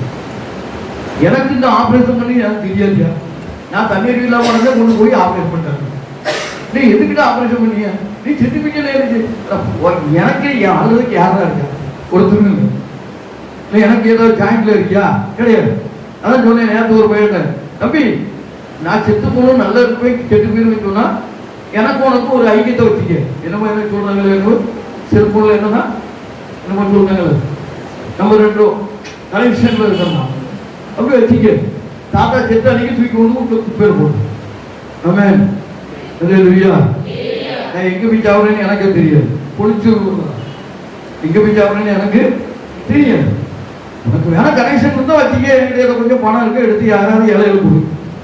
எனக்கு இந்த ஆபரேஷன் பண்ணி எனக்கு தெரியாதியா, நான் தண்ணீர் இல்லாம கொண்டு போய் ஆபரேஷன் பண்ணிட்டாங்க. நீ எதுக்கிட்ட ஆபரேஷன் பண்ணீங்க? நீ செர்டிபிகேட் இருக்கு. எனக்கு என் ஆளுக்கு யாரா இருக்கா? ஒரு துணி இல்லை, எனக்கு ஏதாவது ஜாயிண்ட்ல இருக்கியா? கிடையாது. அதான் சொன்னேன் நேரத்து ஒரு பையன், தம்பி நான் செத்து போகணும் நல்லா போய் கெட்டு போயிருன்னு சொன்னா எனக்கு உனக்கு ஒரு ஐக்கியத்தை வச்சுக்க. என்னமோ என்ன சொல்றாங்க, செல்போன்ல என்னன்னா என்னமோ சொல்றாங்க, நம்ம 2 கனெக்ஷன்ல இருக்கோம்னா அப்படி வச்சுக்க. தாத்தா செத்து அன்னைக்கு தூக்கி கொண்டு பேர் போடும். ஆமென். அல்லேலூயா. நான் எங்க போய் சாவுறேன்னு எனக்கே தெரியாது, பொழிச்சு எங்க போய் சாவுறேன்னு எனக்கு தெரியாது. உனக்கு வேணா கனெக்ஷன் இருந்தா வச்சுக்க, என்கிட்ட கொஞ்சம் பணம் இருக்கு, எடுத்து யாராவது இலையில கொடு.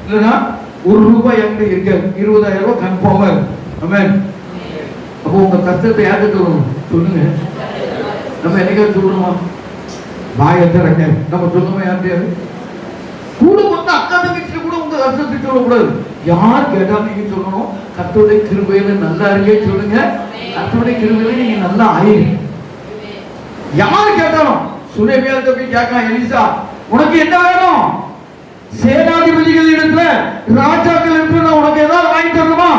இல்லைன்னா ₹1 என்கிட்ட இருக்காது, 20,000 ரூபாய் கன்ஃபார்மா இருக்கு. ஆமென். அப்போ உங்க கஷ்டத்தை யாருக்கு சொல்லணும்? சொல்லுங்க. நம்ம என்னைக்காவது சொல்றோமா? வாயை திறங்க நம்ம சொல்லுவோம். யார்ட்டையாவது கூட வந்து அக்கா தங்கச்சியில கூட உங்க கஷ்டத்தை சொல்லக்கூடாது. யார் கேட்டாலும் நீங்க சொல்லணும், கர்த்தருடைய கிருபையில நல்லா இருக்கே சொல்லுங்க. கர்த்தருடைய கிருபையில நீங்க நல்லா ஆயிருங்க. யார் கேட்டாலும் சுனேமியார்ட்ட போய் கேட்கலாம், எலிசா உனக்கு என்ன வேணும்? சேனாதிபதிகள் இடத்துல, ராஜாக்கள் இடத்துல நான் உனக்கு ஏதாவது வாங்கி தரணுமா?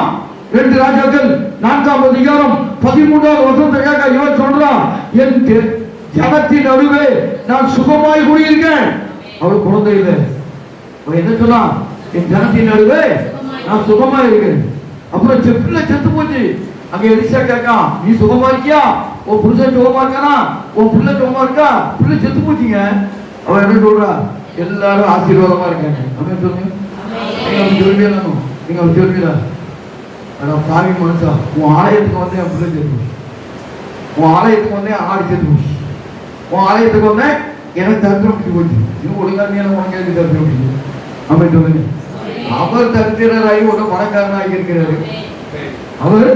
2 ராஜாக்கள் 4ஆம் அதிகாரம் 13ஆவது வசனத்தை கேட்க இவன் சொல்றான், என் ஜனத்தின் நடுவே நான் சுகமாய் குடியிருக்கேன். அவள் குழந்தை இல்லை. அவன் என்ன சொன்னான்? என் ஜனத்தின் நடுவே நான் சுகமா இருக்கேன். அப்புறம் பிள்ளை செத்து போச்சு. அங்க எலிசா கேட்கான், நீ சுகமா இருக்கியா? உன் புருஷன் சுகமா இருக்கானா? உன் பிள்ளை சுகமா இருக்கா? பிள்ளை செத்து போச்சுங்க. அவன் என்ன சொல்றா? எல்லாரும் ஆசீர்வாதமா இருக்காங்க. அப்படின்னு சொல்லுங்க. நீங்க அவன் சொல்வீங்களா? நீங்க அவன் சொல்வீங்களா? ஆனா பாவி மனுஷா, உன் ஆலயத்துக்கு வந்து என் பிள்ளை செத்து போச்சு, உன் ஆலயத்துக்கு வந்து ஆடு செத்து போச்சு, உன் ஆலயத்துக்கு வந்து எனக்கு தரித்திரம் பிடிச்சி போச்சு, இன்னும் ஒழுங்கா நீ உனக்கு எனக்கு தரித்திரம் பிடிக்கும். அப்படின்னு சொல்லுங்க. அவர் தரித்திரராகி ஒரு பணக்காரனாகி இருக்கிறாரு. அவர்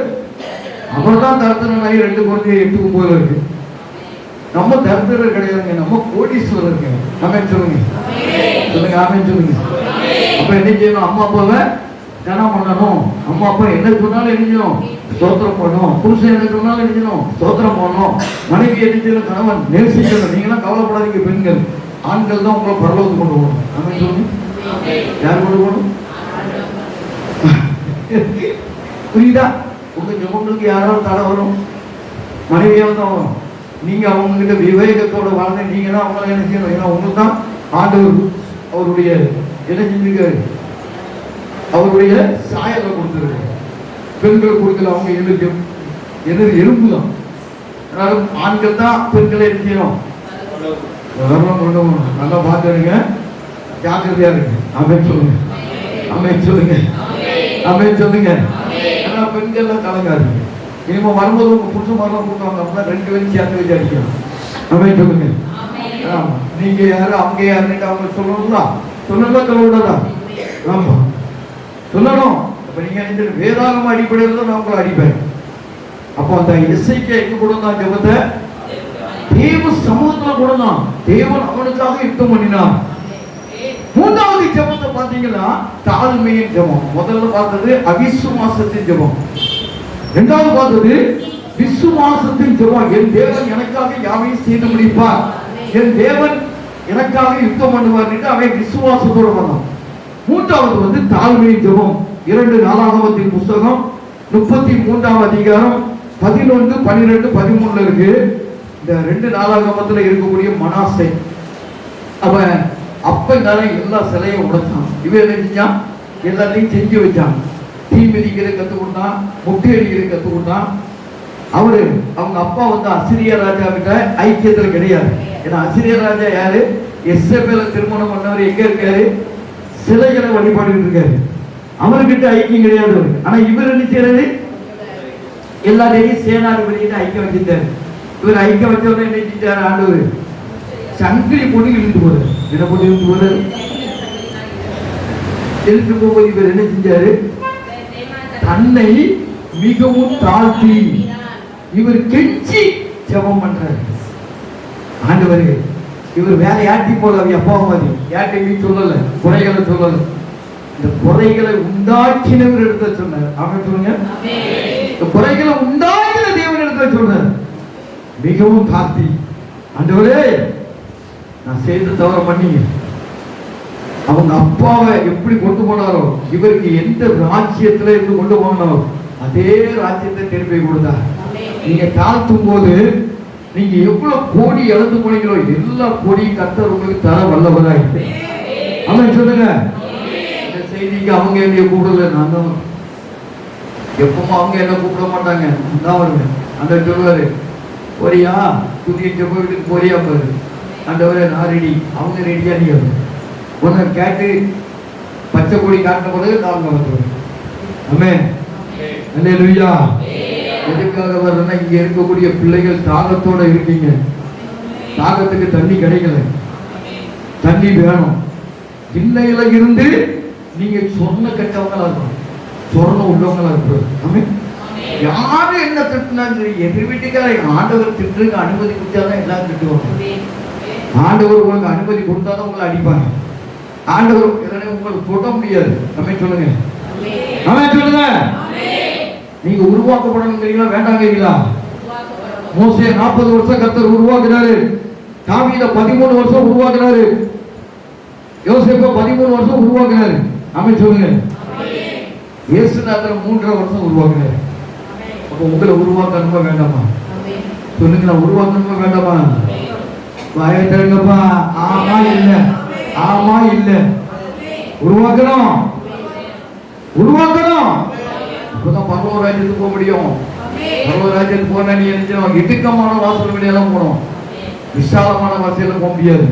தான் தரித்திரனாகி 2 குழந்தைய 8 இருக்கு. நம்ம தரித்திரர் கிடையாதுங்க, நம்ம கோடீஸ்வரருங்க. ஆமென் சொல்லுங்க. சொல்லுங்க ஆமென் சொல்லுங்க. அப்ப என்ன செய்யணும்? அம்மா அப்பாவை கனம் பண்ணணும். அம்மா அப்பா என்ன சொன்னாலும் என்ன செய்யணும்? ஸ்தோத்திரம் பண்ணணும். புருஷன் என்ன சொன்னாலும் என்ன செய்யணும்? ஸ்தோத்திரம் பண்ணணும். மனைவி என்ன செய்யணும்? கணவன் நேசிக்கணும். நீங்களாம் கவலைப்படாதீங்க பெண்கள், ஆண்கள் தான் உங்களை பரலோகத்துக்கு கொண்டு போகணும். ஆமென் சொல்லுங்க. யார் கொண்டு போகணும்? புரியுதா? உங்க ஜெபங்களுக்கு யாராவது தடை வரும், மனைவியால் தான் வரும். நீங்க அவங்க கிட்ட விவேகத்தோட வாழ்ந்து நீங்க தான் அவங்கள என்ன செய்யணும்? ஏன்னா உங்களுக்கு தான் ஆண்டவர் அவருடைய என்ன செஞ்சிருக்காரு? அவருடைய சாயலை கொடுத்துருக்கு. பெண்கள் கொடுக்கல, அவங்க எலும்பு தான். அதனால ஆண்கள் தான் பெண்களை என்ன செய்யணும்? கொண்டு போகணும். நல்லா பார்த்துருங்க, ஜாக்கிரதையா இருக்கு. அமேன் சொல்லுங்க. அமேன் சொல்லுங்க. அமேன் சொல்லுங்க. ஏன்னா பெண்கள்லாம் கலங்காதீங்க. இனிமே வரும்போது உங்க புருஷன் மாதிரிலாம் கூப்பிடுவாங்க, அப்படின்னா 2 பேரும் சேர்த்து வச்சு அடிக்கலாம். அமேன் சொல்லுங்க. ஆமா, நீங்க யாரு அவங்க யாருன்னு அவங்க சொல்லணுங்களா? சொல்லலாம், சொல்லக்கூடாதா? ஆமா சொல்லணும். அப்ப நீங்க வேதாகம அடிப்படையில் தான் நான் உங்களை அடிப்பேன். அப்போ அந்த இசைக்கு எங்க கொடுத்தான்? ஜெபத்தை தேவ சமூகத்துல கொடுத்தான். தேவன் அவனுக்காக யுத்தம் பண்ணினான். 3வது ஜெபத்தை பார்த்தீங்கன்னா தாழ்மையின் ஜெபம். முதல்ல பார்த்தது அவிசுவாசத்தின் ஜெபம், 2வது பார்த்தது விசுவாசத்தின் ஜெபம். என் தேவன் எனக்காக யாவையும் செய்து முடிப்பார், என் தேவன் எனக்காக யுத்தம் பண்ணுவார் என்று அவன் விசுவாசத்தோடு பண்ணான். 3வது வந்து தாழ்மையின் ஜெபம். 2 நாளாகமத்தின் புஸ்தகம் 33ஆம் அதிகாரம் 11, 12, 13 இருக்கு. இந்த 2 நாளாகமத்துல இருக்கக்கூடிய மனாசே அவன் அப்பனால எல்லா சிலையும் உடைச்சான். இவன் என்ன செஞ்சான்? எல்லாத்தையும் செஞ்சு வச்சான். தீ மிதிக்கிறது கத்து கொடுத்தான், முட்டை அடிக்கிறது கத்து கொடுத்தான். அவரு அவங்க அப்பா வந்து அசிரிய ராஜா கிட்ட ஐக்கியத்துல கிடையாது. ஏன்னா அசிரிய ராஜா யாரு? எசபேலை திருமணம் பண்ணவர் எங்க இருக்காரு? சிலைகளை வழிபாடு இருக்காரு. அவர்கிட்ட ஐக்கியம் கிடையாது. ஆனா இவர் என்ன செய்யறது? எல்லாரையும் சேனாதிபதிகிட்ட ஐக்கியம் வச்சிருந்தாரு. இவர் ஐக்கியம் வச்சவரை என்ன செஞ்சாரு? ஆண்டவர் சங்கிலி போட்டு இழுத்து போறாரு. என்ன போட்டு இழுத்து போறாரு? இழுத்து போகும்போது இவர் என்ன செஞ்சாரு? தன்னை மிகவும் தாழ்த்தி இவர் கெஞ்சி ஜெபம் பண்றாரு. ஆண்டவரே, இவர் வேற யார்ட்டி போல அப்பா மாதிரி யார்ட்டையும் சொல்லல, குறைகளை சொல்லல. இந்த குறைகளை உண்டாக்கினவர் இடத்துல சொன்னார். அவன் சொல்லுங்க. இந்த குறைகளை உண்டாக்கின தேவன் இடத்துல சொன்னார். மிகவும் தாழ்த்தி, ஆண்டவரே நான் செய்த தவற பண்ணீங்க. அவங்க அப்பாவை எப்படி கொண்டு போனாரோ, இவருக்கு எந்த ராஜ்யத்துல இருந்து கொண்டு போனாரோ அதே ராஜ்யத்தை திருப்பி கொடுத்தார். நீங்க தாழ்த்தும் போது நீங்க எவ்வளவு கோடி இழந்து போனீங்களோ எல்லா கோடியும் கர்த்தர் உங்களுக்கு தர வல்லவராய். அவன் சொல்லுங்க. இந்த செய்திக்கு அவங்க என்னைய கூப்பிடல, நான் தான். எப்பவும் அவங்க என்ன கூப்பிட மாட்டாங்க, நான் வருவேன். அந்த சொல்லுவாரு, போறியா புதிய ஜெப வீட்டுக்கு போறியா பாரு. ஆண்டவரே நான் ரெடி. அவங்க ரெடியா? நீ உன்னை கேட்டு பச்சை கொடி காட்டின பிறகு நான் வந்துடுவேன். ஆமென். அல்லேலூயா. எதுக்காக வர்றேன்னா, இங்க இருக்கக்கூடிய பிள்ளைகள் தாகத்தோட இருக்கீங்க. தாகத்துக்கு தண்ணி கிடைக்கல, தண்ணி வேணும். இல்லையில இருந்து நீங்க சொன்ன கட்டவங்களா இருக்கணும், சொர்ணம் உள்ளவங்களா இருக்கிறது. ஆமென். யாரு என்ன திட்டினாலும் சரி, எதிர் வீட்டுக்காரங்க ஆண்டவர் திட்டுறதுக்கு அனுமதி கொடுத்தாதான் எல்லாரும் திட்டுவாங்க. ஆண்டவர் உங்களுக்கு அனுமதி கொடுத்தாதான் உங்களை அடிப்பாங்க. ஆண்டவர் உங்களுக்கு தொட முடியாது. நம்ம சொல்லுங்க, நம்ம சொல்லுங்க. நீங்க உருவாக்கப்படணுங்கிறீங்களா வேண்டாங்கிறீங்களா? மோசே 40 வருஷம் கர்த்தர் உருவாக்குறாரு. தாவீத 13 வருஷம் உருவாக்குறாரு. யோசேப்பை 13 வருஷம் உருவாக்குறாரு. நம்ம சொல்லுங்க. இயேசுநாதர் 3.5 வருஷம் உருவாக்குறாரு. அப்போ உங்களை உருவாக்கணுமா வேண்டாமா? சொல்லுங்க, நான் உருவாக்கணுமா வேண்டாமா? வாயை திறங்கப்பா. ஆமா இல்ல, ஆமா இல்ல. உருவாக்கணும், உருவாக்கணும். அப்பதான் பரலோக ராஜ்யத்துக்கு போக முடியும். பரலோக ராஜ்யத்துக்கு போனா நீ என்ன, இடுக்கமான வாசல் வழியெல்லாம் போகணும், விசாலமான வாசல் போக முடியாது.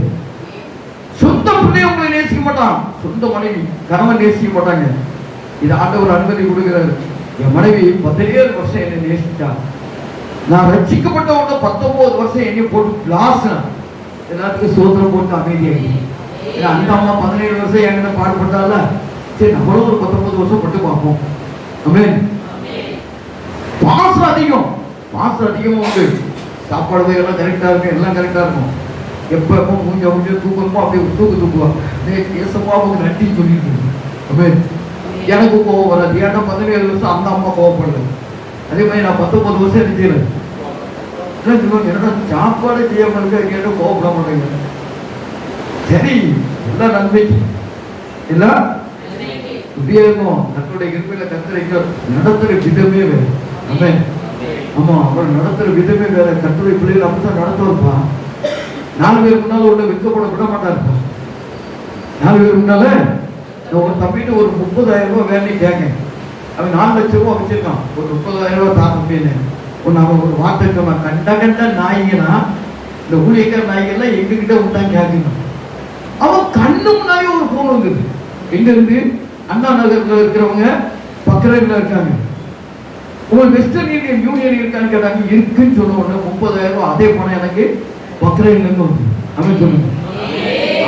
சொந்த பிள்ளைய உங்களை நேசிக்க மாட்டான், சொந்த மனைவி கணவன் நேசிக்க மாட்டாங்க. இது ஆண்டவர் அனுமதி கொடுக்கிறார். என் மனைவி 17 வருஷம் என்னை நேசிச்சா. நான் ரட்சிக்கப்பட்ட உடனே 19 வருஷம் என்னை போட்டு கிளாஸ் எல்லாத்துக்கும் சோதனை போட்டு அமைதியாகி. அந்த அம்மா 17 வருஷம் என்கிட்ட பாடுபட்டால, சரி நம்மளும் ஒரு 19 வருஷம் பட்டு பார்ப்போம். ஆமென். பாசம் அதிகம், பாசம் அதிகமா உண்டு. சாப்பாடு எல்லாம் கரெக்டா இருக்கும், எல்லாம் கரெக்டா இருக்கும். எப்போ மூஞ்ச தூக்கணுமோ அப்படியே தூக்குவா. ஏசப்பாவுக்கு நன்றி சொல்லிட்டு. ஆமென். எனக்கு கோவம் வராது. ஏன்னா 17 வருஷம் அந்த அம்மா கோவப்படல. அதே மாதிரி நான் 19 வருஷம் என்ன செய்யறேன், என்னோட சாப்பாடு செய்ய மாட்டேங்க, கேட்டு கோவப்பட மாட்டேங்க. சரி, எல்லாம் நன்மைக்கு எல்லாம் இப்படியே இருக்கும். கர்த்தருடைய கிருபையில கர்த்தரை நடத்துற விதமே வேற. ஆமென். ஆமா, அவர் நடத்துற விதமே வேற. கர்த்தருடைய பிள்ளைகள் அப்படித்தான் நடத்துவார்ப்பா. 4 பேர் முன்னால ஒண்ணு வெட்கப்பட விட மாட்டாருப்பா. 4 பேர் முன்னால ஒரு தம்பிட்டு ஒரு 30,000 ரூபாய் வேலை கேட்க, அவன் 4 லட்சம் ரூபாய் வச்சிருக்கான். ஒரு 30,000 ரூபாய் தான் அப்படின்னு அவன் ஒரு வார்த்தை சொன்னான். கண்ட நாய்கனா இந்த ஊழியக்கார நாய்கள்லாம் எங்ககிட்ட உண்டான் கேட்கணும். அவன் கண்ணு முன்னாலே ஒரு போன் வந்தது. எங்க இருந்து? அண்ணா நகர்ல இருக்கிறவங்க பக்கரையில் இருக்காங்க. உங்களுக்கு வெஸ்டர்ன் யூனியன் இருக்கான்னு கேட்டாங்க. இருக்குன்னு சொன்ன உடனே 30,000 ரூபாய் அதே பணம் எனக்கு பக்கரையில இருந்து வந்து அவன் சொல்லுங்க.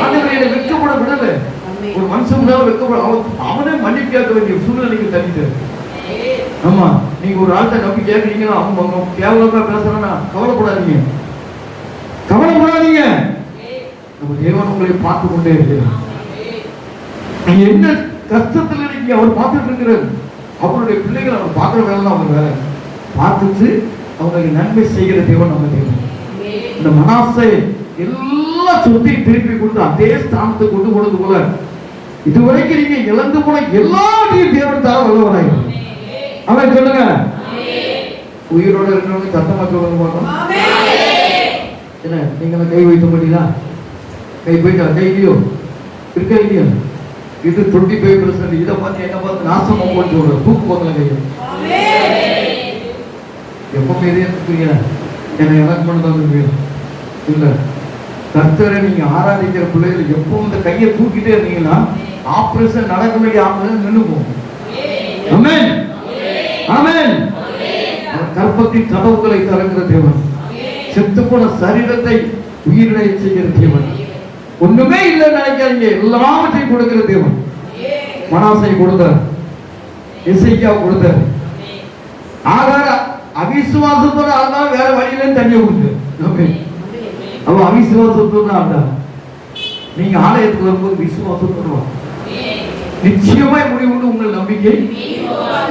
ஆண்டவர் என்னை வெட்கப்பட விடல. ஒரு மனுஷன் வெட்கப்பட அவனே மன்னிப்பு கேட்க வேண்டிய சூழ்நிலைக்கு தள்ளிட்டாரு. ஆமா, நீங்க ஒரு ஆள்கிட்ட நம்பி கேட்கறீங்கன்னா அவங்க கேவலமா பேசுறா, கவலைப்படாதீங்க, கவலைப்படாதீங்க. நம்ம தேவன் உங்களை பார்த்து கொண்டே இருக்கிறார். நீங்க என்ன கஷ்டத்துல இருக்கீங்க அவர் பார்த்துட்டு இருக்கிறார். அவருடைய பிள்ளைகள் அவர் பார்க்கிற வேலை தான் அவர் வேலை. பார்த்துட்டு அவங்களுக்கு நன்மை செய்கிற தேவன் நம்ம தேவன். இந்த மனாசை எல்லா சொத்தையும் திருப்பி கொடுத்து அதே ஸ்தானத்தை கொண்டு போனது போல இதுவரைக்கும் நீங்க இழந்து போன எல்லாத்தையும் தேவன் தர வல்லவராய். அவன் சொல்லுங்க, உயிரோட இருக்கிறவங்க சத்தமா சொல்லுங்க பார்க்கணும். என்ன நீங்க கை வைத்த மாட்டீங்களா? கை போயிட்டா? கை இல்லையோ? இருக்க இல்லையா? இது 25%. இதை பார்த்து என்ன பார்த்து நாசமா போட்டு சொல்ற தூக்கு போங்க கையை. எப்பவுமே இதே தூக்குறீங்க, என்ன எனக்கு மட்டும் தான் இல்ல. கர்த்தரை நீங்க ஆராதிக்கிற பிள்ளைகள் எப்பவும் இந்த கையை தூக்கிட்டே இருந்தீங்கன்னா ஆபரேஷன் நடக்க வேண்டிய ஆபரேஷன் நின்று போகும். ஆமென், ஆமென். கர்ப்பத்தின் கதவுகளை திறக்கிற தேவன், செத்து போன சரீரத்தை உயிரிழை செய்கிற தேவன், ஒண்ணுமே இல்லைன்னு நினைக்காதீங்க, எல்லாவற்றையும் கொடுக்கிற தேவன். மனாசை கொடுத்தார், எசேக்கியா கொடுத்தார். ஆகார அவிசுவாசத்தோட ஆள்தான் வேற வழியில தண்ணியை கொடுத்து. அவ அவிசுவாசத்தோட ஆண்டா. நீங்க ஆலயத்துக்கு வரும்போது விசுவாசத்தோட நிச்சயமா முடிவு உங்கள் நம்பிக்கை.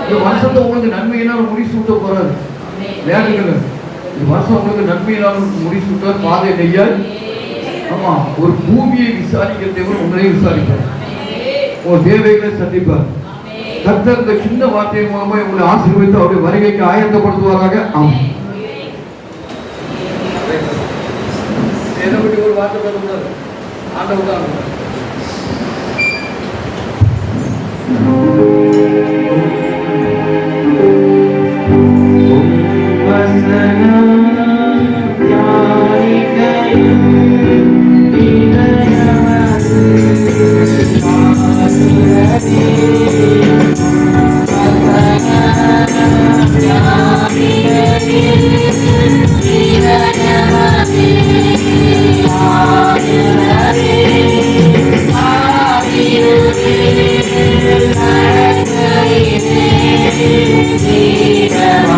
இந்த வருஷத்தை உங்களுக்கு நன்மையினால் முடிசூட்ட போறாரு. வேண்டுங்கள், இந்த வருஷம் உங்களுக்கு நன்மையினால் முடிசூட்டார். பாதை நெய்யால். ஆமா, ஒரு பூமியை விசாரிக்கிற தேவன் உங்களையும் விசாரிப்பார், உங்க தேவைகளை சந்திப்பார். கர்த்தர் இந்த சின்ன வார்த்தையின் மூலமா உங்களை ஆசீர்வதித்து அவருடைய வருகைக்கு ஆயத்தப்படுத்துவாராக. ஆமாம். ஒரு வார்த்தை ஆண்டவர் Yeah.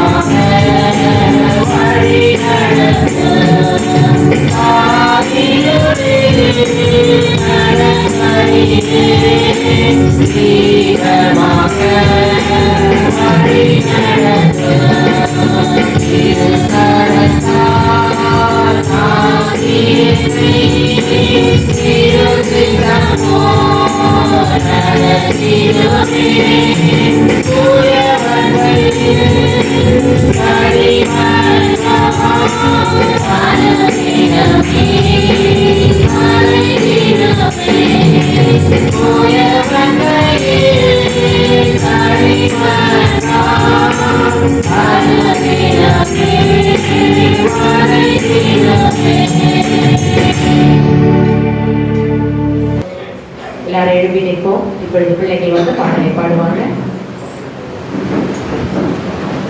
எல்லாரும் எழுப்பி நிற்போம். இப்பொழுது பிள்ளைகள் வந்து பாடலை பாடுவாங்க.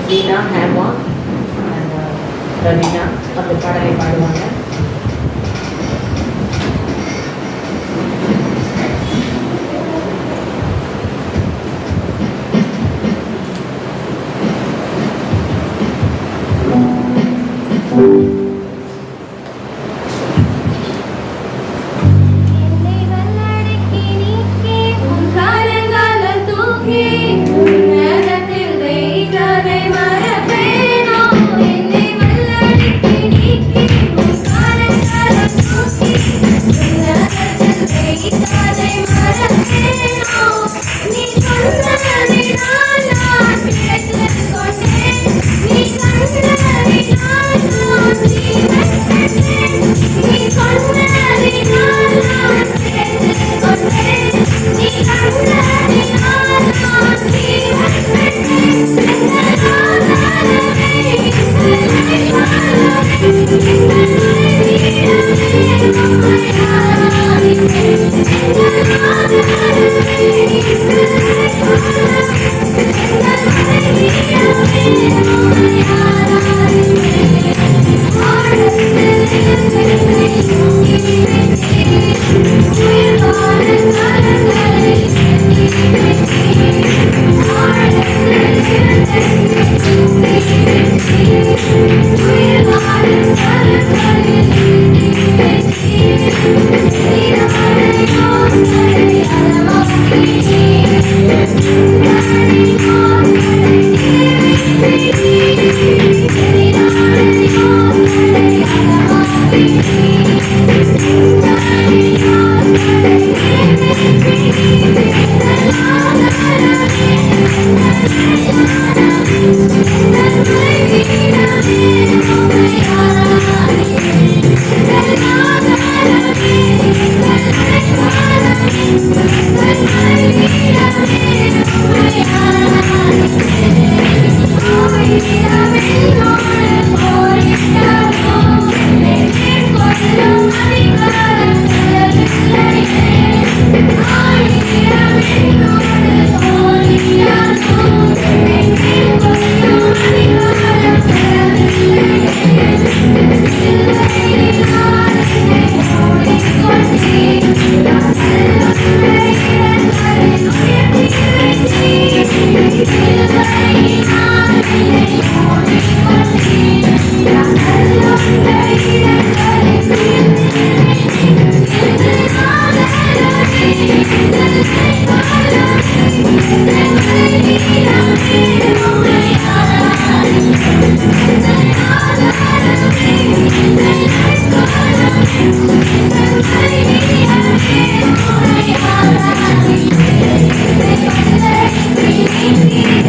தீனா, ஹேமா, ரவீனா அந்த பாடலை பாடுவாங்க. Thank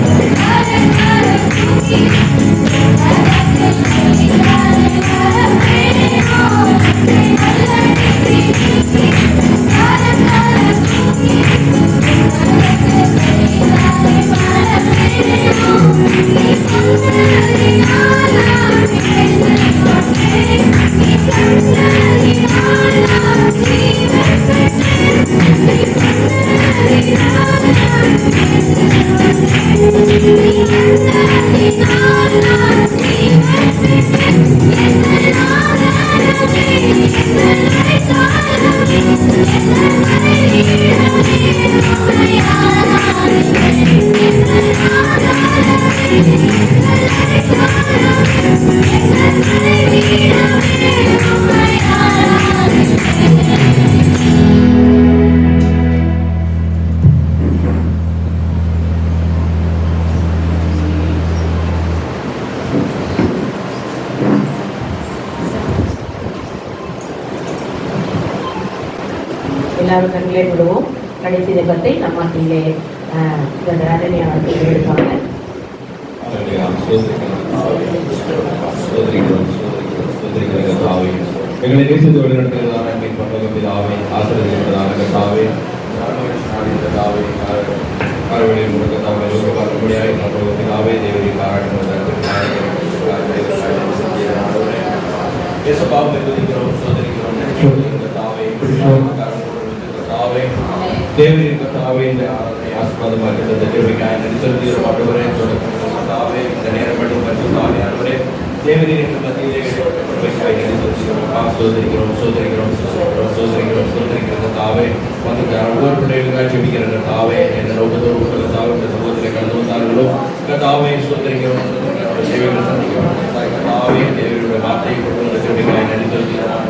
you. எல்லாரும் கண்களை விடுவோம். கடைசி ஜெபத்தை நம் மத்தியிலே அனன்யா அவர்கள் எடுப்பாங்க. எங்களை நேசித்து வழிநடத்துகிறதான எங்கள் பரலோக பிதாவே, ஆசீர்வதிக்கிறதான கர்த்தாவே, மறுபடியும் கர்த்தாவே, லோகபாரம்பரியாய் பரலோக பிதாவே, தேவரீர் பாராட்டுகிறோம். இயேசுபாவை துதிக்கிறோம், ஸ்தோத்திரிக்கிறோம். கர்த்தாவே, கர்த்தாவே, தேவரீர் கர்த்தாவே, இந்த ஆராதனை ஆசீர்வாதமாக இருக்கிறது. தேவரிக்காய் நன்றி செலுத்துகிறோம். ஆண்டவரே, கர்த்தாவே, இந்த நேரம் மட்டும் பரிசுத்தமாவே ஆண்டவரே, தேவரீர் எங்கள் மத்தியிலே தாவே வந்து ஒவ்வொரு பிள்ளைகளுக்காக ஜெபிக்கிற தாவே என்ற நோக்கத்தோடு தாவே இந்த சமூகத்தில் கடந்து வந்தார்களோ தாவே சோதரிக்கிறோம். தேவைகளை சந்திக்கிறோம். தாவே தேவையுடைய வார்த்தையை கொண்டு ஜெபிகளை நடித்திருக்கிறோம்.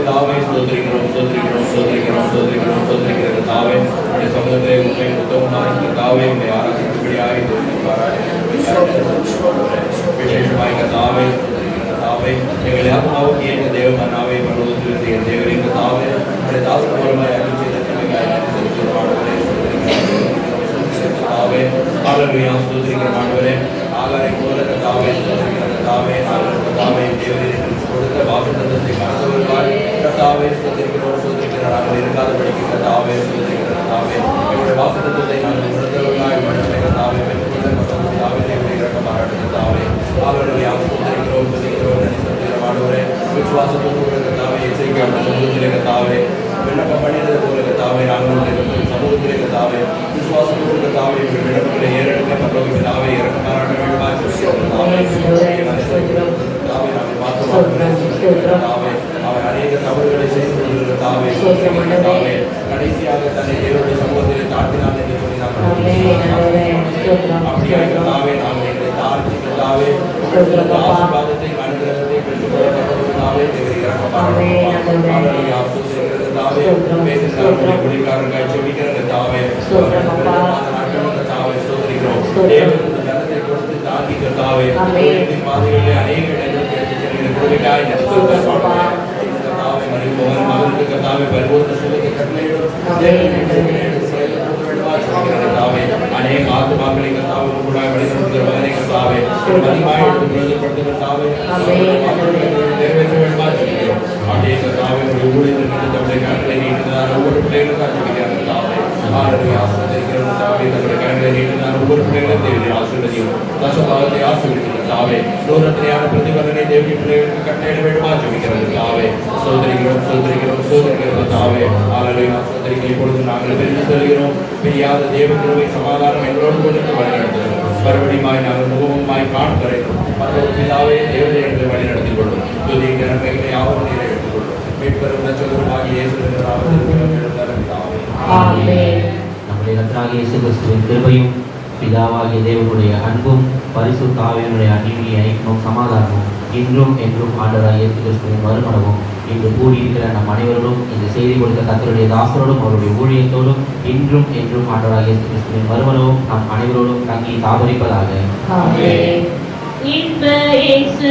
தாவே சோதரிக்கிறோம், சோதரிக்கிறோம், சோதரிக்கிறோம், சோதரிக்கிறோம், சோதரிக்கிற தாவே உடைய சமூகத்தை உண்மை உத்தமமாக தாவே உடைய ஆராய்ச்சிப்படியாக விசேஷமாக தாவே தாவே எங்களை ஆத்மாவுக்கு ஏற்ற தேவனாவே பரலோகத்தில் தேவரின் தாவே உடைய தாசன் மூலமாக அருள் செய்த தாவே ஆலோசனை ஸ்தோத்திரிக்கிற மாணவரே ஆகாரை போல தாவே ஸ்தோத்திரிக்கிற தாவே தாவே தேவரின் கொடுத்த வாக்குத்தத்தத்தை மறந்தவர்களால் தாவே ஸ்தோத்திரிக்கிறோம், ஸ்தோத்திரிக்கிற நாங்கள் இருக்காத படிக்கிற தாவே ஸ்தோத்திரிக்கிற தாவே எங்களுடைய வாக்குத்தத்தத்தை நாங்கள் உணர்ந்தவர்களாய் மனதில் தாவே பெற்றுக்கொண்ட தாவே தேவரை இறக்க பாராட்டுகிற தாவே ஆலோசனை ஸ்தோத்திரிக்கிறோம், ஸ்தோத்திரிக்கிறோம் நடித்திருக்கிற மாணவரே விசுவாசத்தோடு தாவே இசைக்கான சமூகத்திலே தாவே விண்ணப்பம் பண்ணினது போல தாவே நாங்கள் சமூகத்திலே தாவே விசுவாசத்தோடு தாவே விண்ணப்பங்களை ஏறெடுக்க பரலோக தாவே இறக்க பாராட்ட வேண்டுமா தாவே நாங்கள் பார்த்து தாவே அவர் அநேக தவறுகளை செய்து கொண்டிருக்கிற தாவே தாவே கடைசியாக தன்னை தேவனுடைய சமூகத்திலே தாழ்த்தினார் என்று சொல்லி அப்படியாக தாவே நாங்கள் எங்களை தாழ்த்திக்க தாவே ஆசீர்வாதத்தை அனுகிரகத்தை பெற்றுக்கொள்ள தாவே தேவரை இறக்க பாராட்ட தாவே பேசுகிறார் குடிக்காரர்கள் செவிக்கிற தாவே தாவே சோதரிக்கிறோம். தேவனுடைய ஜனத்தை கொடுத்து தாங்கிக்க தாவே பாதைகளிலே அநேக இடங்களுக்கு எடுத்து செல்கிற குடிக்காய் தாவே மறிப்பவன் மகளுக்கு தாவே பரிபூர்ண சுகத்தை கட்டளையிடும் தாவே அநேக ஆத்மாக்களை தாவே கூட வழிநடத்துகிற மகனை தாவே அதிகமாக எடுத்து பிரயோஜனப்படுத்துகிற தாவே நிறைவேற்ற வேண்டுமா சொல்கிறோம். அநேக தாவே ஊழியர்கள் தம்முடைய கரங்களை நீட்டினார் ஒவ்வொரு பிள்ளைகளுக்காக சொல்கிறார்கள் தாவே ஆசிரியர் தாவே தம்முடைய கரங்களை நீட்டினார் ஒவ்வொரு பிள்ளைகளும் தேவையை ஆசீர்வதியும் தசபாவத்தை ஆசீர்வதிக்கிற தாவே நூறத்திரையான பிரதிபலனை தேவடி பிள்ளைகளுக்கு கட்டளையிட வேண்டுமா சொல்கிறது தாவே சோதரிக்கிறோம், சோதரிக்கிறோம், சோதரிக்கிறோம் தாவே ஆலோசனை சோதரிக்கை இப்பொழுது நாங்கள் பிரிந்து செல்கிறோம். பிரியாத தேவ கிருபை சமாதானம் எங்களோடு கொண்டு வழிநடத்துகிறோம். மறுபடியுமாய் நாங்கள் முகமுமாய் காண்கிறோம். மற்றொரு பிதாவே தேவதை எங்களை வழி நடத்திக் கொள்ளும். துதி கிழமைகளை யாவும் நீரை எடுத்துக் கொள்ளும். மீட்பெரும் ரட்சகருமாகிய இயேசு என்ற நாமத்தில் ஆமென். நம்முடைய கர்த்தராகிய இயேசு கிறிஸ்துவின் கிருபையும் பிதாவாகிய தேவனுடைய அன்பும் பரிசுத்த ஆவியினுடைய அன்பின் ஐக்கியமும் சமாதானமும் இன்றும் என்றும் ஆண்டவராகிய இயேசு கிறிஸ்துவின் மறுமணமும் இன்று கூடியிருக்கிற நம் அனைவரோடும் இந்த செய்தி கொடுத்த கர்த்தருடைய தாசரோடும் அவருடைய ஊழியத்தோடும் இன்றும் என்றும் ஆண்டவராகிய இயேசு கிறிஸ்துவின் மறுமணமும் நம் அனைவரோடும் தங்கி தாபரிப்பதாக. ஆமென். இன்ப இயேசு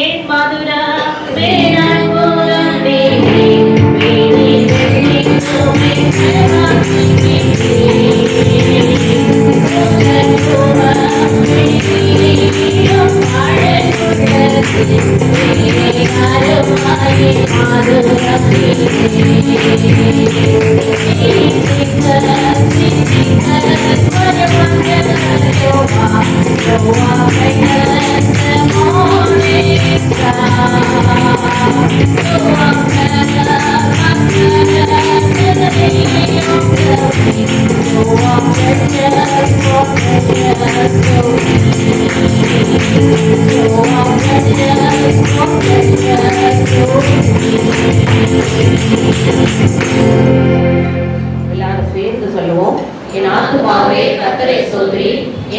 என் மதுரம் வேறன்புடனே எல்லாரும் சேர்ந்து சொல்லுவோம். என் ஆத்துமாவே கர்த்தரை ஸ்தோத்திரி,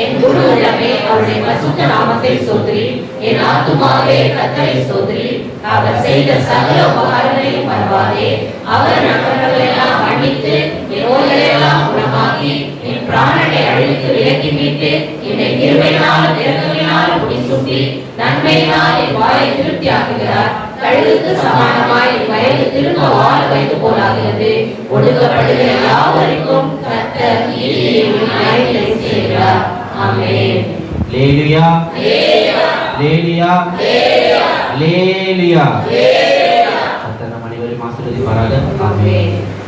என் முழு உள்ளமே அவருடைய பரிசுத்த நாமத்தை ஸ்தோத்திரி. என் ஆத்துமாவே கர்த்தரை ஸ்தோத்திரி, அவர் செய்த சகல உபகாரங்களையும் மறவாதே. அவர் நன்மைகளை எல்லாம் மன்னித்து என் நோய்களை எல்லாம் குணமாக்கி என் பிராணனை அழித்து விலக்கி மீட்டு என்னை கிருபையினாலும் இரக்கங்களினாலும் முடிசூட்டி நன்மையினால் என் வாயை திருப்தியாக்குகிறார். கழுகுக்கு சமானமாய் வயது திரும்ப வாழ வைத்து போலாகிறது. ஒடுக்கப்படுகிற யாவருக்கும் கர்த்தர் நீதியையும் நியாயத்தையும் செய்கிறார். ஆமென். லேலுயா லேலுயா லேலுயா. கர்த்தர் நம் அனைவரையும் ஆசீர்வதிப்பாராக. ஆமென்.